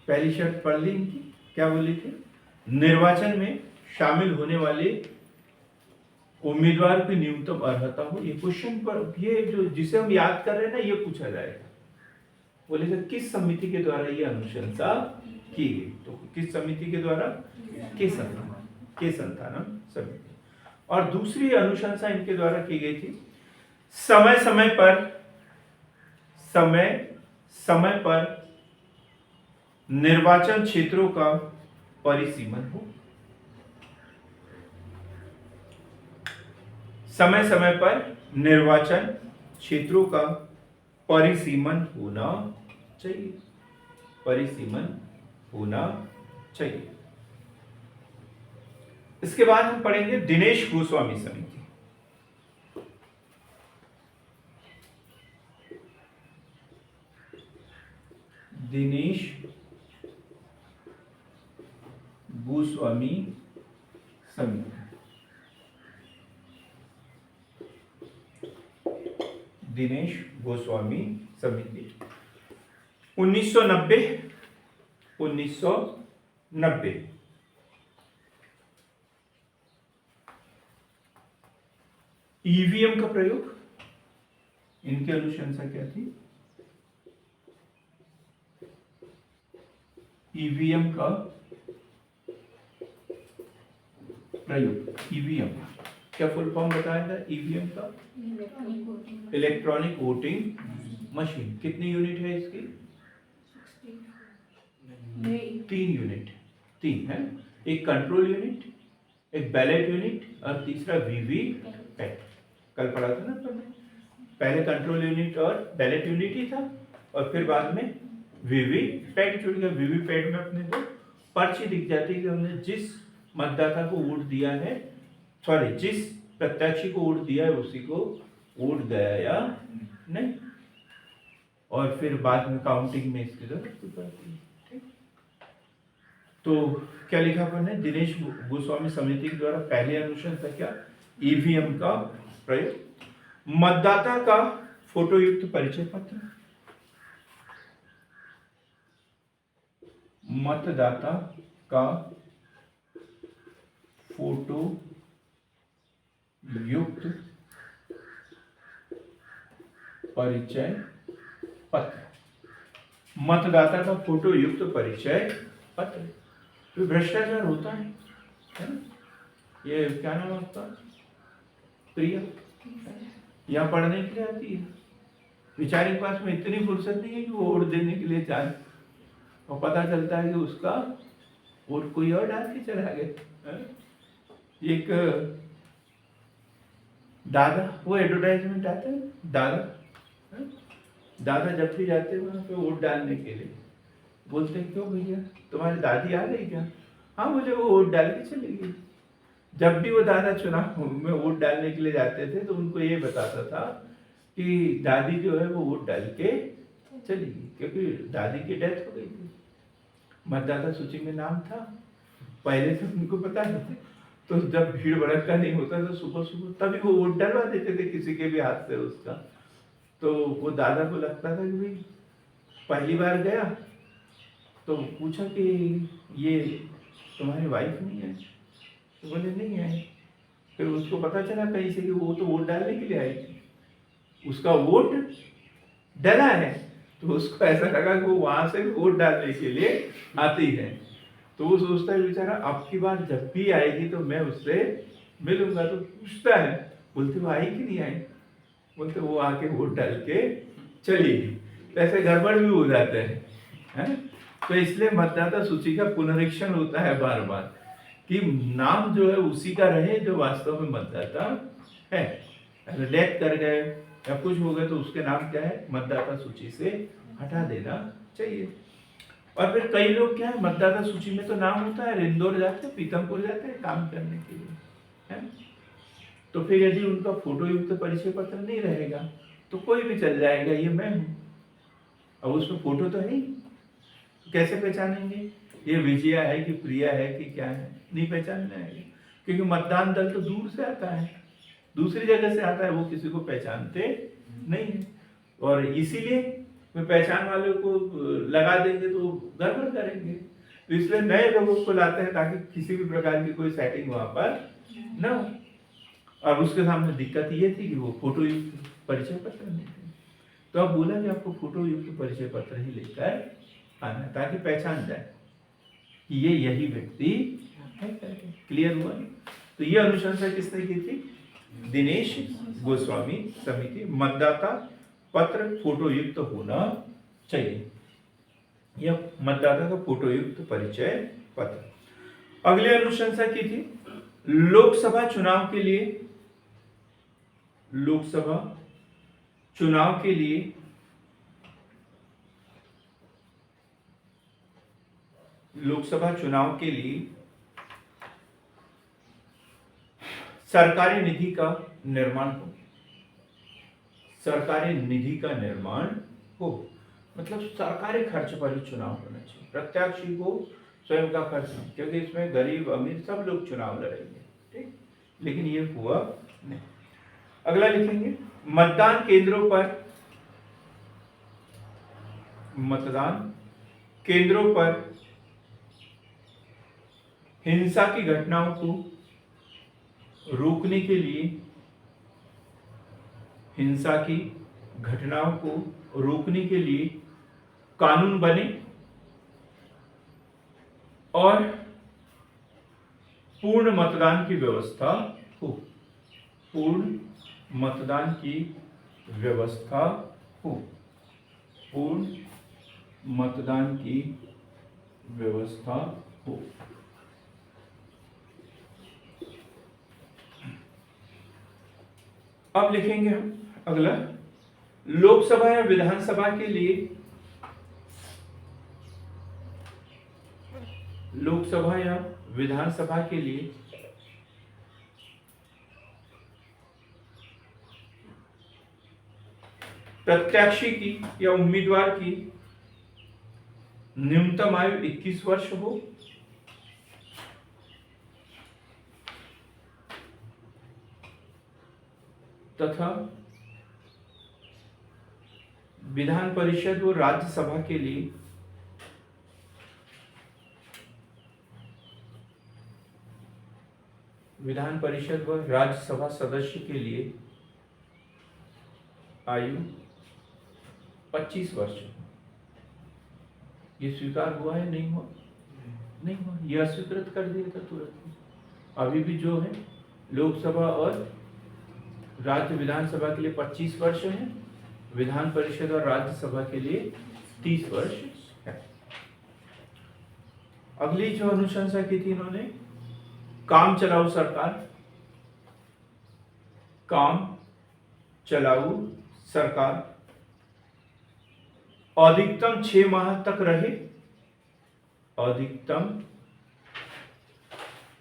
पहली शर्त पढ़ ली इनकी, क्या बोली थी? निर्वाचन में शामिल होने वाले उम्मीदवार की न्यूनतम अर्हता हो। ये क्वेश्चन पर, ये जो जिसे हम याद कर रहे हैं ना, ये पूछा जाएगा। बोलेगा किस समिति के द्वारा ये अनुशंसा की गई? तो किस समिति के द्वारा? के संतानम समिति। और दूसरी अनुशंसा इनके द्वारा की गई थी, समय समय पर निर्वाचन क्षेत्रों का परिसीमन हो। समय पर निर्वाचन क्षेत्रों का परिसीमन होना चाहिए। इसके बाद हम पढ़ेंगे दिनेश गोस्वामी समिति। दिनेश गोस्वामी समिति। 1990 ईवीएम का प्रयोग, इनकी अनुशंसा क्या थी? ईवीएम का प्रयोग। ईवीएम क्या फुल फॉर्म बताया था ईवीएम का? Electronic voting machine. कितनी यूनिट है इसकी? 3 यूनिट, 3 है। एक कंट्रोल यूनिट, एक बैलेट यूनिट और तीसरा वीवीपैट। कल पढ़ा था ना पहले कंट्रोल यूनिट और बैलेट यूनिट ही था, और फिर बाद में वीवीपैट जुड़ गया। वीवीपैट में अपने को पर्ची दिख जाती है कि हमने जिस मतदाता को वोट दिया है, जिस प्रत्याशी को वोट दिया है उसी को वोट गया या नहीं। और फिर बाद में काउंटिंग में इसकी जरूरत पड़ती है। ठीक, तो क्या लिखा अपन ने? दिनेश गोस्वामी समिति के द्वारा पहले अनुशंसा क्या? ईवीएम का प्रयोग। मतदाता का फोटो युक्त परिचय पत्र। मतदाता का फोटो युक्त परिचय पत्र। मतदाता का फोटो युक्त परिचय पत्र। तो भ्रष्टाचार होता है ना? ये क्या नाम है आपका? प्रिया यहाँ पढ़ने के लिए आती है। बेचारे के पास में इतनी फुर्सत नहीं है कि वो वोट देने के लिए जाए, और पता चलता है कि उसका वोट कोई और डाल के चला गया। एक दादा, वो एडवर्टाइजमेंट आता है, दादा जब भी जाते हैं वहाँ पे वोट डालने के लिए, बोलते हैं क्यों भैया तुम्हारी दादी आ गई क्या? हाँ, मुझे वो वोट डाल के चली गई। जब भी वो दादा चुनाव में वोट डालने के लिए जाते थे तो उनको ये बताता था कि दादी जो है वो वोट डाल के चली गई, क्योंकि दादी की डेथ हो गई थी। मतदाता सूची में नाम था पहले से, उनको पता नहीं। तो जब भीड़ भड़क का नहीं होता तो सुबह सुबह तभी वो वोट डलवा देते थे किसी के भी हाथ से उसका। तो वो दादा को लगता था कि भाई पहली बार गया तो पूछा कि ये तुम्हारी वाइफ नहीं है? तो बोले नहीं है। फिर उसको पता चला कहीं से कि वो तो वोट डालने के लिए आई थी, उसका वोट डला है, तो उसको ऐसा लगा कि वो वहां से वोट डालने के लिए आती है। तो वो सोचता है बेचारा अब की बार जब भी आएगी तो मैं उससे मिलूंगा। तो पूछता है, बोलते वो आई कि नहीं आई? बोलते वो आके वोट डाल के चली गई। तो ऐसे गड़बड़ भी हो जाते हैं। तो इसलिए मतदाता सूची का पुनरीक्षण होता है बार बार कि नाम जो है उसी का रहे जो वास्तव में मतदाता है। अगर डेथ कर गए या कुछ हो गए तो उसके नाम क्या है, मतदाता सूची से हटा देना चाहिए। और फिर कई लोग क्या है, मतदाता सूची में तो नाम होता है, इंदौर जाते हैं, पीतमपुर जाते हैं काम करने के लिए, है। तो फिर यदि उनका फोटो युक्त परिचय पत्र नहीं रहेगा तो कोई भी चल जाएगा ये मैं हूँ। अब उसमें फोटो तो है ही, कैसे पहचानेंगे ये विजया है कि प्रिया है कि क्या है? नहीं पहचान जाएंगे, क्योंकि मतदान दल तो दूर से आता है, दूसरी जगह से आता है, वो किसी को पहचानते नहीं है। और इसीलिए पहचान वाले को लगा देंगे तो गड़बड़ करेंगे। तो इसलिए नए लोगों को लाते हैं ताकि किसी भी प्रकार की कोई सेटिंग वहां पर न हो। और उसके सामने दिक्कत ये थी कि वो फोटो युक्त परिचय पत्र नहीं थे। तो अब बोला कि आपको फोटो युक्त परिचय पत्र ही लेकर आना है ताकि पहचान जाए कि ये यही व्यक्ति है। क्लियर हुआ? तो ये अनुशंसा किसने की थी? दिनेश गोस्वामी समिति। मतदाता पत्र फोटो युक्त होना चाहिए, यह मतदाता का फोटो युक्त परिचय पत्र। अगली अनुशंसा की थी लोकसभा चुनाव के लिए, लोकसभा चुनाव के लिए लोकसभा चुनाव के लिए सरकारी निधि का निर्माण हो, सरकारी निधि का निर्माण हो। मतलब सरकारी खर्च पर ही चुनाव होना चाहिए, प्रत्याशी को स्वयं का खर्च नहीं, क्योंकि इसमें गरीब अमीर सब लोग चुनाव लड़ेंगे, ठीक। लेकिन ये हुआ नहीं। अगला लिखेंगे मतदान केंद्रों पर, मतदान केंद्रों पर हिंसा की घटनाओं को रोकने के लिए, हिंसा की घटनाओं को रोकने के लिए कानून बने और पूर्ण मतदान की व्यवस्था हो, पूर्ण मतदान की व्यवस्था हो, पूर्ण मतदान की व्यवस्था हो। अब लिखेंगे हम अगला लोकसभा या विधानसभा के लिए, लोकसभा या विधानसभा के लिए प्रत्याशी की या उम्मीदवार की न्यूनतम आयु 21 वर्ष हो, तथा विधान परिषद और राज्यसभा के लिए विधान परिषद व राज्यसभा सदस्य के लिए आयु 25 वर्ष। ये स्वीकार हुआ है? नहीं हुआ? नहीं हुआ, यह अस्वीकृत कर दिया था तुरंत। अभी भी जो है लोकसभा और राज्य विधानसभा के लिए 25 वर्ष है, विधान परिषद और राज्यसभा के लिए 30 वर्ष है। अगली जो अनुशंसा की थी इन्होंने, काम चलाऊ सरकार, काम चलाऊ सरकार अधिकतम 6 माह तक रहे, अधिकतम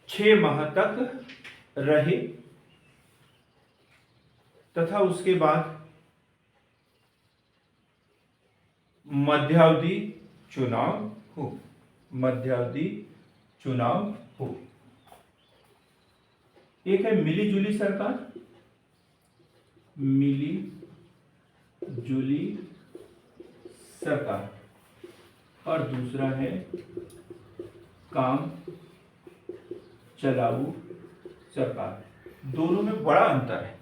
6 माह तक रहे, तथा उसके बाद मध्यावधि चुनाव हो, मध्यावधि चुनाव हो। एक है मिली जुली सरकार, मिली जुली सरकार, और दूसरा है काम चलाऊ सरकार। दोनों में बड़ा अंतर है,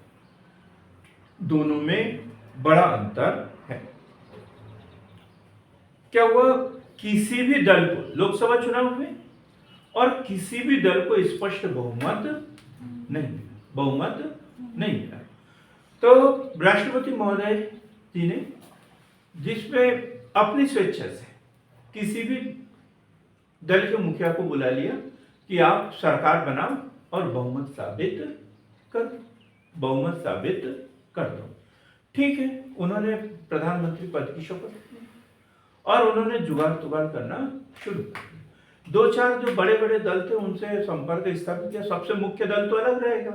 दोनों में बड़ा अंतर है। क्या हुआ, किसी भी दल को लोकसभा चुनाव में और किसी भी दल को स्पष्ट बहुमत नहीं मिला। तो राष्ट्रपति महोदय जी ने जिसमें अपनी स्वेच्छा से किसी भी दल के मुखिया को बुला लिया कि आप सरकार बनाओ और बहुमत साबित कर दो। ठीक है, उन्होंने प्रधानमंत्री पद की शपथ ली और उन्होंने जुगाड़ तुगाड़ करना शुरू कर दिया। दो चार जो बड़े बड़े दल थे उनसे संपर्क स्थापित किया। सबसे मुख्य दल तो अलग रहेगा,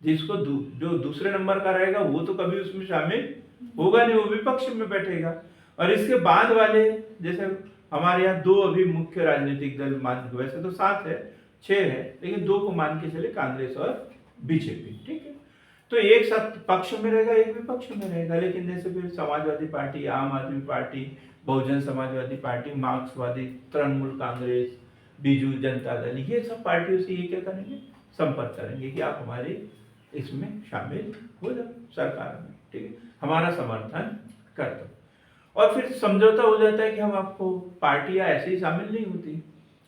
जिसको जो दूसरे नंबर का रहेगा वो तो कभी उसमें शामिल होगा नहीं, वो विपक्ष में बैठेगा। और इसके बाद वाले, जैसे हमारे यहाँ दो अभी मुख्य राजनीतिक दल मान, वैसे तो 7 है 6 है, लेकिन 2 को मान के चले, कांग्रेस और बीजेपी। ठीक है, तो एक साथ पक्ष में रहेगा, एक विपक्ष में रहेगा। लेकिन जैसे फिर समाजवादी पार्टी, आम आदमी पार्टी, बहुजन समाजवादी पार्टी, मार्क्सवादी, तृणमूल कांग्रेस, बीजू जनता दल, ये सब पार्टियों से ये क्या करेंगे, संपर्क करेंगे कि आप हमारे इसमें शामिल हो जाओ सरकार में। ठीक है, हमारा समर्थन कर दो। और फिर समझौता हो जाता है कि हम आपको, पार्टियां ऐसे ही शामिल नहीं होती,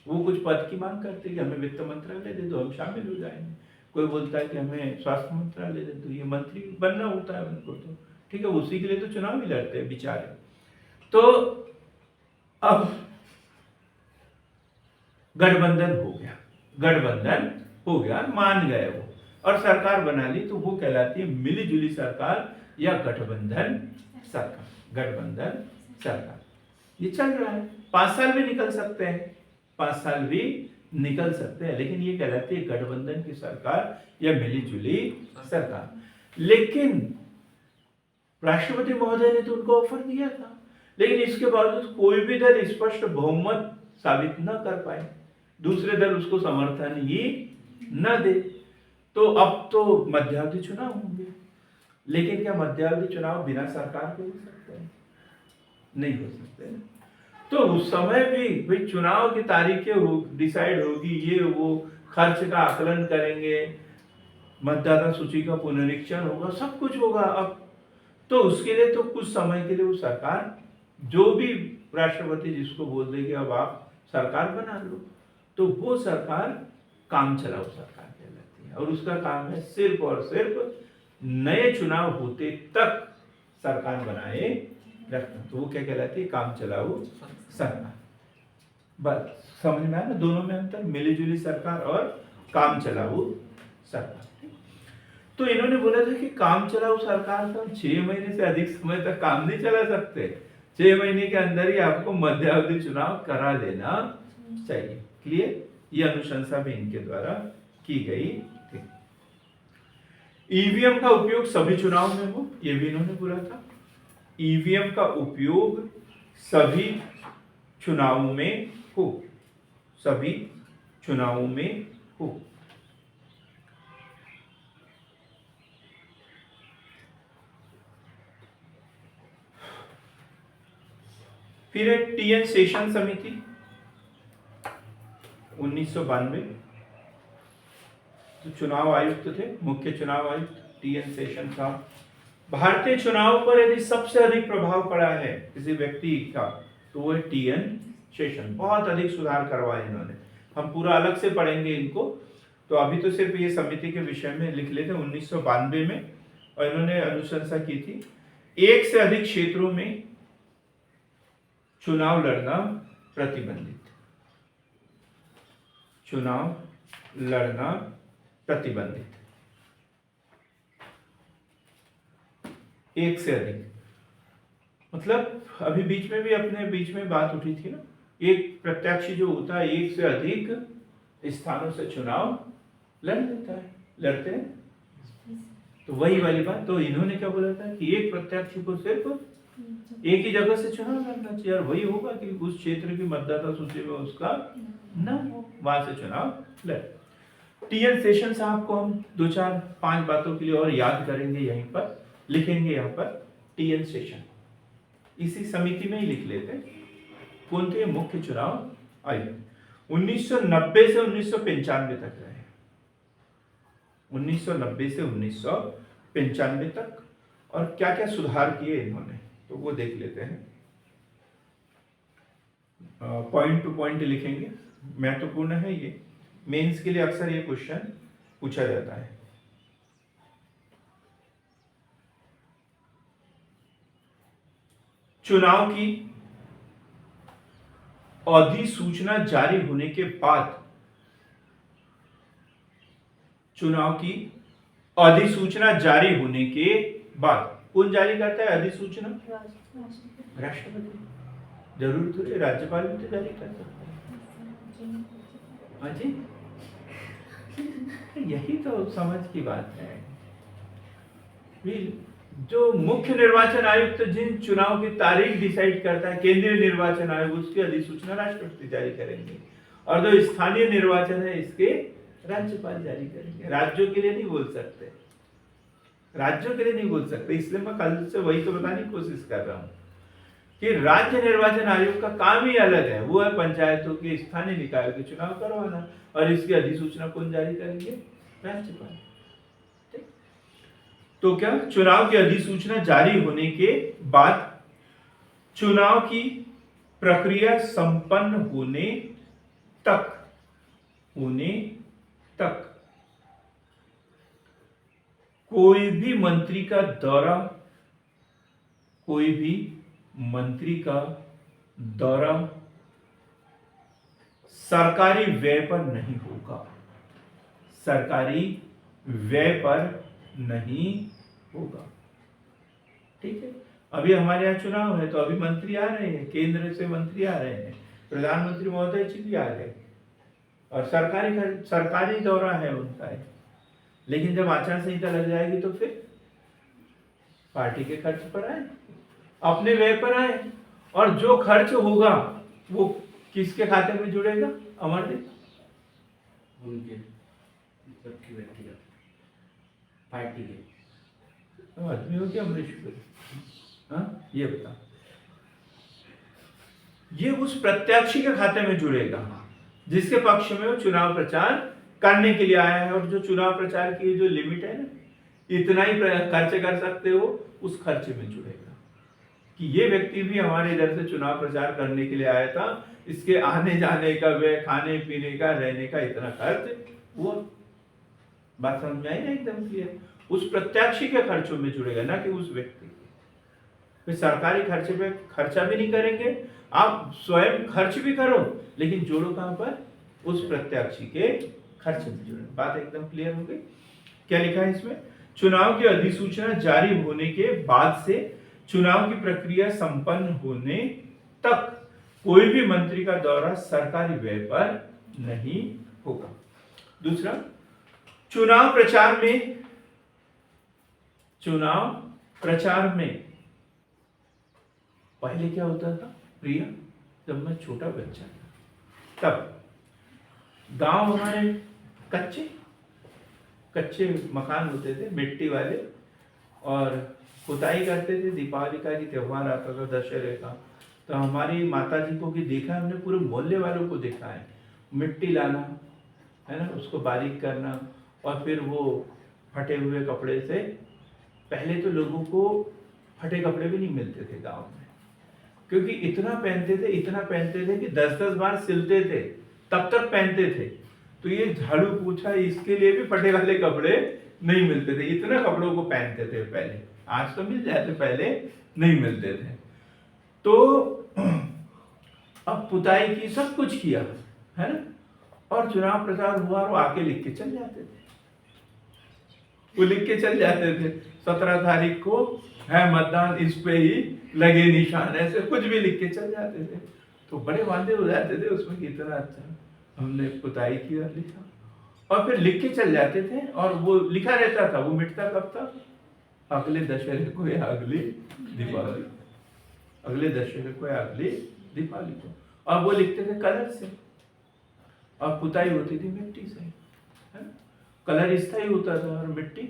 वो कुछ पद की मांग करते हैं कि हमें वित्त मंत्रालय दे दो, हम शामिल हो जाएंगे। कोई बोलता है कि हमें स्वास्थ्य मंत्रालय दे दो, ये मंत्री बनना होता है उनको, तो ठीक है, उसी के लिए तो चुनाव ही लड़ते हैं बेचारे। तो अब गठबंधन हो गया, मान गए वो और सरकार बना ली, तो वो कहलाती है मिली जुली सरकार या गठबंधन सरकार। ये चल रहा है, 5 साल भी निकल सकते हैं, लेकिन ये कहलाती है गठबंधन की सरकार या मिली जुली सरकार। लेकिन राष्ट्रपति महोदय ने तो उनको ऑफर दिया था, लेकिन इसके बावजूद कोई भी दल स्पष्ट बहुमत साबित न कर पाए, दूसरे दल उसको समर्थन ही न दे। तो अब तो मध्यावधि चुनाव होंगे, लेकिन क्या मध्यावधि चुनाव बिना सरकार के हो सकते हैं? नहीं हो सकते। तो उस समय भी भाई चुनाव की तारीखें डिसाइड होगी, ये वो खर्च का आकलन करेंगे, मतदाता सूची का पुनरीक्षण होगा, सब कुछ होगा। अब तो उसके लिए तो कुछ समय के लिए वो सरकार, जो भी राष्ट्रपति जिसको बोल देगी अब आप सरकार बना लो, तो वो सरकार काम चलाओ सरकार कहलाती है। और उसका काम है सिर्फ और सिर्फ नए चुनाव होते तक सरकार बनाए रखना। तो वो क्या कहलाती है, काम चलाओ सरकार। बस समझ में आया ना दोनों में अंतर, मिली जुली सरकार और काम चलाओ सरकार। तो इन्होंने बोला था कि काम चलाओ सरकार का 6 महीने से अधिक समय तक काम नहीं चला सकते, 6 महीने के अंदर ही आपको मध्यावधि चुनाव करा लेना चाहिए। क्लियर? ये अनुशंसा भी इनके द्वारा की गई थी। ईवीएम का उपयोग सभी चुनाव में हो, ये भी इन्होंने बोला था। ईवीएम का उपयोग सभी चुनावों में हो, सभी चुनावों में हो। फिर है टीएन शेषन समिति 1992, तो चुनाव आयुक्त थे, मुख्य चुनाव आयुक्त टीएन शेषन साहब। भारतीय चुनाव पर यदि सबसे अधिक प्रभाव पड़ा है किसी व्यक्ति का, तो वो है टीएन शेषन। बहुत अधिक सुधार करवाए इन्होंने, हम पूरा अलग से पढ़ेंगे इनको, तो अभी तो सिर्फ ये समिति के विषय में लिख लेते। 1992 में, और इन्होंने अनुशंसा की थी 1 से अधिक क्षेत्रों में चुनाव लड़ना प्रतिबंधित, चुनाव लड़ना प्रतिबंधित, 1 से अधिक। मतलब अभी बीच में भी अपने बीच में बात उठी थी ना, एक प्रत्याशी जो होता है 1 से अधिक स्थानों से चुनाव लड़ लेता है, लड़ते हैं, तो वही वाली बात। तो इन्होंने क्या बोला था कि एक प्रत्याशी को सिर्फ एक ही जगह से चुनाव लड़ना चाहिए, और वही होगा कि उस क्षेत्र की मतदाता सूची में उसका न हो, वहां से चुनाव लड़। टीएन शेषन साहब को हम 2-4-5 बातों के लिए और याद करेंगे, यहीं पर लिखेंगे, यहाँ पर टीएन शेषन, इसी समिति में ही लिख लेते हैं। कौन थे? मुख्य चुनाव आयुक्त। 1990 से 1995 तक रहे, 1990 से 1995 तक। और क्या क्या सुधार किए इन्होंने, तो वो देख लेते हैं। पॉइंट टू पॉइंट लिखेंगे, महत्वपूर्ण है ये। मेंस के लिए अक्सर ये क्वेश्चन पूछा जाता है। चुनाव की अधिसूचना जारी होने के बाद, चुनाव की अधिसूचना जारी होने के बाद कौन जारी करता है अधिसूचना? राष्ट्रपति। जरूर थोड़ी राज्यपाल भी तो जारी कर सकता है। हाँ जी, यही तो समझ की बात है। जो मुख्य निर्वाचन आयुक्त जिन चुनाव की तारीख डिसाइड करता है, केंद्रीय निर्वाचन आयोग, उसकी अधिसूचना राष्ट्रपति जारी करेंगे, और जो स्थानीय निर्वाचन है इसके राज्यपाल जारी करेंगे। राज्यों के लिए नहीं बोल सकते, राज्यों के लिए नहीं बोल सकते। इसलिए मैं कल से वही तो बताने की कोशिश कर रहा हूं कि राज्य निर्वाचन आयोग का काम ही अलग है। वो है पंचायतों के, स्थानीय निकायों के चुनाव करवाना, और इसकी अधिसूचना कौन जारी करेंगे? राज्यपाल। ठीक। तो क्या चुनाव की अधिसूचना जारी होने के बाद चुनाव की प्रक्रिया संपन्न होने तक कोई भी मंत्री का दौरा सरकारी व्यय पर नहीं होगा, सरकारी व्यय पर नहीं होगा। ठीक है। अभी हमारे यहाँ चुनाव है तो अभी मंत्री आ रहे हैं, केंद्र से मंत्री आ रहे हैं, प्रधानमंत्री महोदय जी भी आ गए, और सरकारी दौरा है उनका है। लेकिन जब आचार संहिता लग जाएगी तो फिर पार्टी के खर्च पर आए, अपने व्यय पर आए, और जो खर्च होगा वो किसके खाते में जुड़ेगा? अमरदीप, उनके सबकी व्यक्तिगत पार्टी के आदमी हो क्या अमरीश पुरी? हाँ, ये बता, ये उस प्रत्याशी के खाते में जुड़ेगा जिसके पक्ष में वो चुनाव प्रचार करने के लिए आया है, और जो चुनाव प्रचार की जो लिमिट है ना, इतना ही खर्च कर सकते हो, उस खर्चे में जुड़ेगा कि ये व्यक्ति भी हमारे इधर से चुनाव प्रचार करने के लिए आया था, इसके आने जाने का व्यय, खाने पीने का, रहने का इतना खर्च, वो बात समझ में आई ना एकदम क्लियर? उस प्रत्याशी के खर्चों में जुड़ेगा, ना कि उस व्यक्ति के। फिर सरकारी खर्चे पे खर्चा भी नहीं करेंगे, आप स्वयं खर्च भी करो, लेकिन जोड़ो कहां पर? उस प्रत्याशी के खर्च में जुड़े। बात एकदम क्लियर हो गई? क्या लिखा है इसमें? चुनाव की अधिसूचना जारी होने के बाद से चुनाव की प्रक्रिया संपन्न होने तक कोई भी मंत्री का दौरा सरकारी व्यय पर नहीं होगा। दूसरा, चुनाव प्रचार में पहले क्या होता था प्रिया? जब मैं छोटा बच्चा था तब गांव हमारे कच्चे मकान होते थे, मिट्टी वाले, और पुताई करते थे। दीपावली का भी त्योहार आता था, दशहरे का, तो हमारी माता जी को भी देखा, हमने पूरे मोहल्ले वालों को देखा है, मिट्टी लाना है ना, उसको बारीक करना, और फिर वो फटे हुए कपड़े से, पहले तो लोगों को फटे कपड़े भी नहीं मिलते थे गांव में, क्योंकि इतना पहनते थे कि 10-10 बार सिलते थे, तब तक पहनते थे। तो ये झाड़ू पोछा, इसके लिए भी फटे वाले कपड़े नहीं मिलते थे, इतना कपड़ों को पहनते थे पहले। आज तो मिल जाते, पहले नहीं मिलते थे। तो अब पुताई की, सब कुछ किया है ना, और चुनाव प्रचार हुआ, और आके लिख के चल जाते थे, वो लिख के चल जाते थे 17 तारीख को है मतदान, इस पे ही लगे निशान, ऐसे कुछ भी लिख के चल जाते थे। तो बड़े वादे हो जाते थे उसमें कि इतना अच्छा हमने पुताई किया, लिखा, और फिर लिख के चल जाते थे, और वो लिखा रहता था, वो मिटता कब था? अगले दशहरे को या अगली दीपावली, अगले दशहरे को या अगली दीपावली को। और वो लिखते थे कलर से, और पुताई होती थी मिट्टी से, है ना? कलर स्थायी होता था, और मिट्टी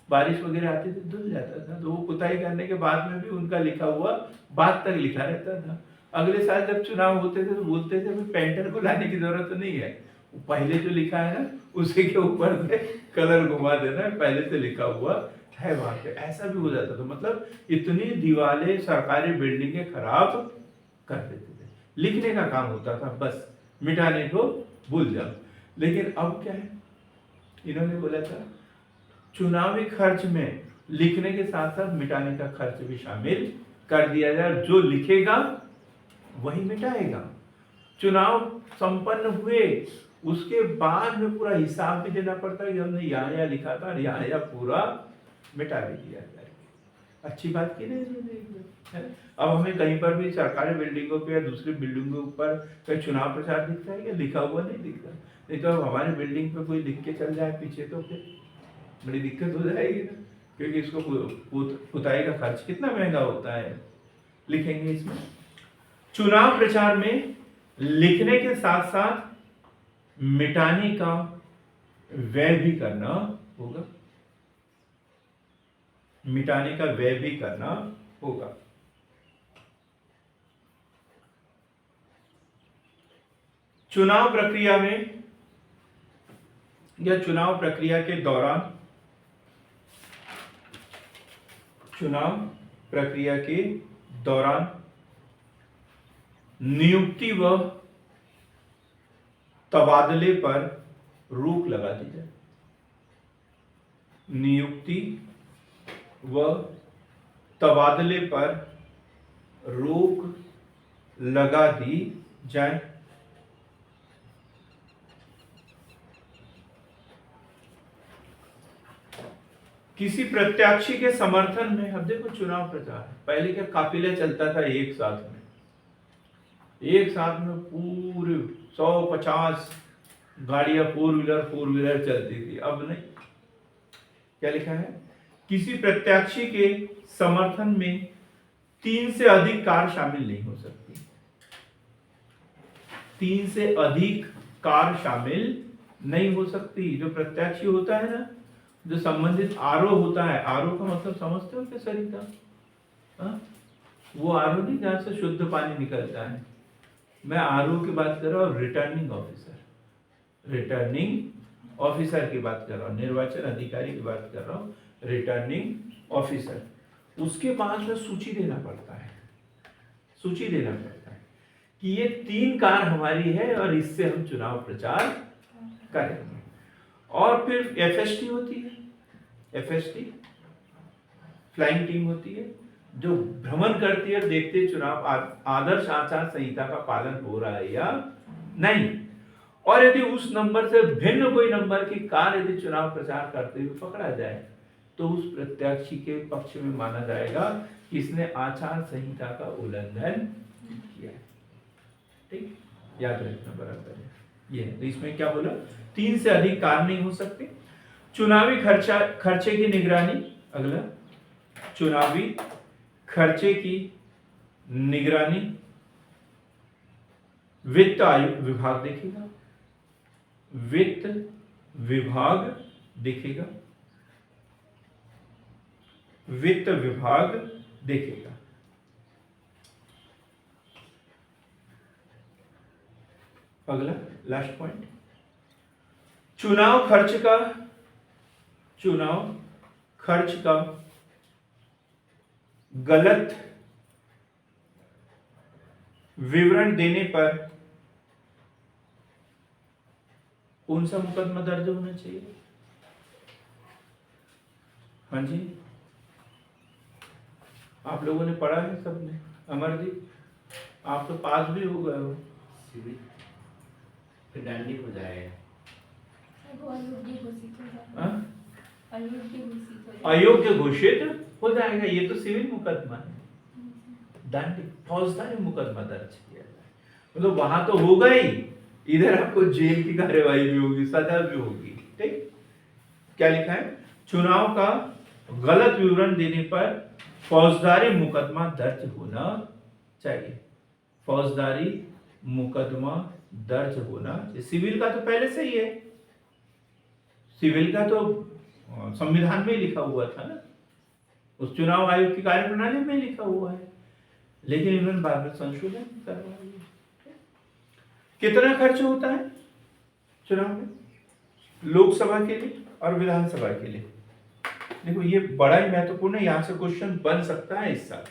बारिश वगैरह आती थी धुल जाता था, तो वो पुताई करने के बाद में भी उनका लिखा हुआ बाद तक लिखा रहता था। अगले साल जब चुनाव होते थे तो बोलते थे पेंटर को लाने की जरूरत तो नहीं है, पहले जो लिखा है ना उसी के ऊपर से कलर घुमा देना, पहले से लिखा हुआ है वहां पे। ऐसा भी हो जाता था, मतलब इतनी दीवारें सरकारी बिल्डिंगें खराब कर देते थे। लिखने का काम होता था, बस मिटाने को भूल जाओ। लेकिन अब क्या है, इन्होंने बोला था चुनावी खर्च में लिखने के साथ साथ मिटाने का खर्च भी शामिल कर दिया जाए, जो लिखेगा वही मिटाएगा। चुनाव संपन्न हुए उसके बाद में पूरा हिसाब भी देना पड़ता है कि हमने यहाँ लिखा था, यहाँ पूरा मिटा भी दिया जाए। अच्छी बात की नहीं है। अब हमें कहीं पर भी सरकारी बिल्डिंगों पे या दूसरी बिल्डिंगों पर कहीं चुनाव प्रचार दिखता है, क्या लिखा हुआ नहीं दिखता। नहीं तो अब हमारी बिल्डिंग पे कोई लिख के चल जाए पीछे तो फिर बड़ी दिक्कत हो जाएगी ना, क्योंकि इसको पुताई का खर्च कितना महंगा होता है। लिखेंगे इसमें चुनाव प्रचार में लिखने के साथ साथ मिटाने का व्यय भी करना होगा, मिटाने का व्यय भी करना होगा। चुनाव प्रक्रिया में या चुनाव प्रक्रिया के दौरान, चुनाव प्रक्रिया के दौरान नियुक्ति व तबादले पर रोक लगा दी जाए। नियुक्ति व तबादले पर रोक लगा दी जाए। किसी प्रत्याशी के समर्थन में, अब देखो चुनाव प्रचार पहले क्या काफिला चलता था एक साथ में पूरे 150 गाड़ियां फोर व्हीलर चलती थी। अब नहीं, क्या लिखा है, किसी प्रत्याशी के समर्थन में 3 से अधिक कार शामिल नहीं हो सकती। 3 से अधिक कार शामिल नहीं हो सकती। जो प्रत्याशी होता है ना, जो संबंधित आरओ होता है, आरओ का मतलब समझते हो क्या सरिता? वो आरओ नहीं जहां से शुद्ध पानी निकलता है, मैं आरओ की बात कर रहा हूँ। रिटर्निंग ऑफिसर की बात कर रहा हूँ, निर्वाचन अधिकारी की बात कर रहा हूँ, रिटर्निंग ऑफिसर। उसके बाद में सूची देना पड़ता है कि ये 3 कार हमारी है और इससे हम चुनाव प्रचार करेंगे। और फिर एफएसटी होती है, एफएसटी फ्लाइंग टीम होती है, जो भ्रमण करती है, देखते चुनाव आदर्श आचार संहिता का पालन हो रहा है या नहीं। और यदि उस नंबर से भिन्न कोई नंबर की कार यदि चुनाव प्रचार करते हुए पकड़ा जाए तो उस प्रत्याशी के पक्ष में माना जाएगा कि इसने आचार संहिता का उल्लंघन किया है। ठीक, याद रखना बराबर है ये। तो इसमें क्या बोला, 3 से अधिक कार नहीं हो सकते। चुनावी खर्चे की निगरानी, अगला चुनावी खर्चे की निगरानी वित्त आयोग विभाग देखेगा, वित्त विभाग देखेगा, वित्त विभाग देखेगा। अगला लास्ट पॉइंट, चुनाव खर्च का गलत विवरण देने पर कौन सा मुकदमा दर्ज होना चाहिए? हाँ जी, आप लोगों ने पढ़ा है सबने। अमरदीप, आप तो पास भी हो गए हो। सिविल फिर दंडित हो जाएगा। अयोग्य घोषित हो जाएगा। ये तो सिविल मुकदमा है, दंड फौजदारी मुकदमा दर्ज किया जाए, मतलब वहां तो होगा ही, इधर आपको जेल की कार्यवाही भी होगी, सजा भी होगी। ठीक, क्या लिखा है, चुनाव का गलत विवरण देने पर फौजदारी मुकदमा दर्ज होना चाहिए। फौजदारी मुकदमा दर्ज होना चाहिए। सिविल का तो पहले से ही है, सिविल का तो संविधान में लिखा हुआ था ना, उस चुनाव आयोग की कार्यप्रणाली में लिखा हुआ है, लेकिन इन्होंने बाद में संशोधन करवा दिया। कितना खर्च होता है चुनाव में, लोकसभा के लिए और विधानसभा के लिए? देखो ये बड़ा ही महत्वपूर्ण है, यहां से क्वेश्चन बन सकता है इस साल।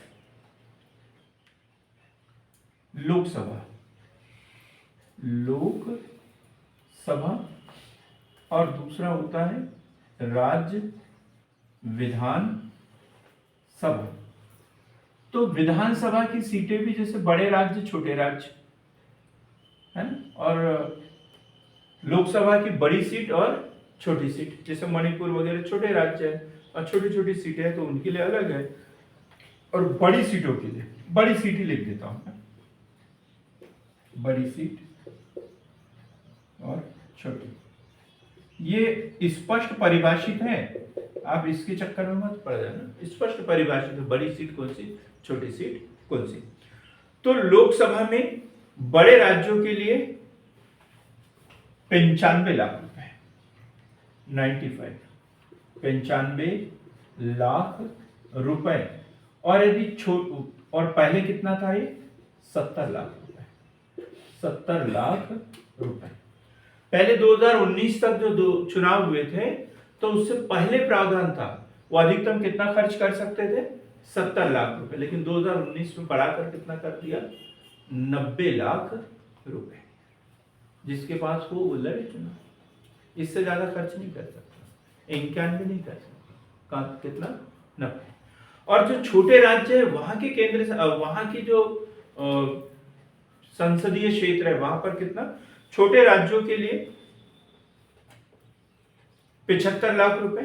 लोकसभा लोक सभा और दूसरा होता है राज्य विधान सभा। तो विधानसभा की सीटें भी जैसे बड़े राज्य छोटे राज्य है ना, और लोकसभा की बड़ी सीट और छोटी सीट, जैसे मणिपुर वगैरह छोटे राज्य है और छोटी छोटी सीटें हैं तो उनके लिए अलग है, और बड़ी सीटों के लिए बड़ी सीट ही लिख देता हूं मैं, बड़ी सीट और छोटी। ये स्पष्ट परिभाषित है, आप इसके चक्कर में मत पड़ जाना, स्पष्ट परिभाषित है बड़ी सीट कौन सी, छोटी सीट कौन सी। तो लोकसभा में बड़े राज्यों के लिए 95 लाख रुपए, 95 लाख रुपए, और यदि और पहले कितना था ये 70 लाख रुपए, 70 लाख रुपए। पहले 2019 तक जो चुनाव हुए थे तो उससे पहले प्रावधान था, वो अधिकतम कितना खर्च कर सकते थे, 70 लाख रुपए, लेकिन 2019 में बढ़ाकर कितना कर दिया, 90 लाख रुपए। जिसके पास हो वो लड़े चुनाव, इससे ज्यादा खर्च नहीं कर सकता, 91 नहीं कर सकता, कितना 90। और जो छोटे राज्य है वहां के केंद्र, वहां की जो संसदीय क्षेत्र है वहां पर कितना, छोटे राज्यों के लिए 75 लाख रुपए,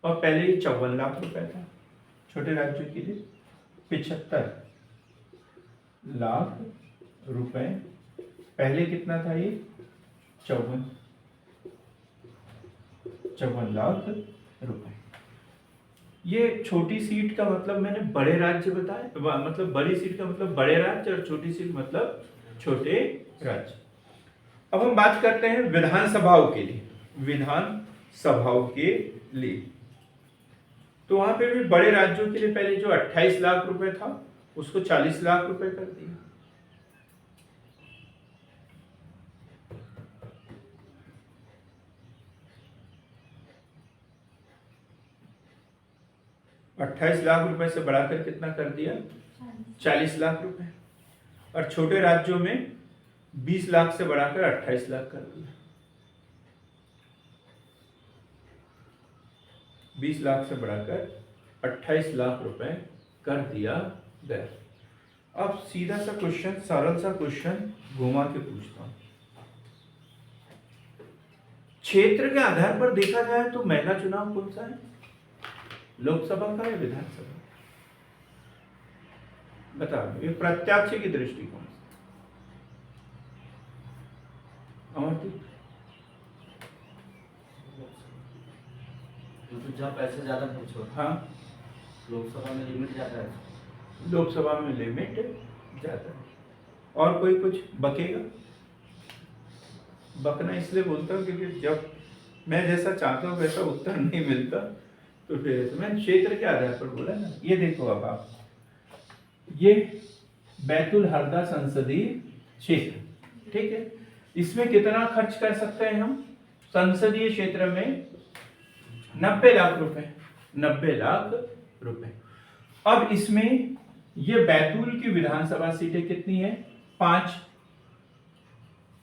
और पहले ये 54 लाख रुपए था। छोटे राज्यों के लिए 75 लाख रुपए, पहले कितना था ये 54 लाख रुपए। ये छोटी सीट का मतलब मैंने बड़े राज्य बताए, मतलब बड़ी सीट का मतलब बड़े राज्य और छोटी सीट मतलब छोटे राज्य। अब हम बात करते हैं विधानसभाओं के लिए, विधानसभाओं के लिए। तो वहां पे भी बड़े राज्यों के लिए पहले जो 28 लाख रुपए था उसको 40 लाख रुपए कर दिया। $28 लाख रुपए से बढ़ाकर कितना कर दिया, 40 लाख रुपए। और छोटे राज्यों में 20 लाख से बढ़ाकर 28 लाख कर दिया, 20 लाख से बढ़ाकर 28 लाख रुपए कर दिया गया। अब सीधा सा क्वेश्चन, सरल सा क्वेश्चन घुमा के पूछता हूं। क्षेत्र के आधार पर देखा जाए तो महंगा चुनाव कौन सा है, लोकसभा का या विधानसभा, बताओ ये प्रत्यक्ष की दृष्टिकोण से। अमरदीप, मतलब जहाँ पैसे ज्यादा पूछो, हाँ लोकसभा में लिमिट ज्यादा है, लोकसभा में लिमिट ज्यादा है। और कोई कुछ बकेगा, बकना इसलिए बोलता हूँ क्योंकि जब मैं जैसा चाहता हूँ वैसा उत्तर नहीं मिलता, तो फिर मैं क्षेत्र के आधार पर बोला ना। ये देखो अब आप, ये बैतुल हरदा संसदीय क्षेत्र, ठीक है, इसमें कितना खर्च कर सकते हैं हम, संसदीय क्षेत्र में 90 लाख रुपए, 90 लाख रुपए। अब इसमें ये बैतूल की विधानसभा सीटें कितनी है, 5,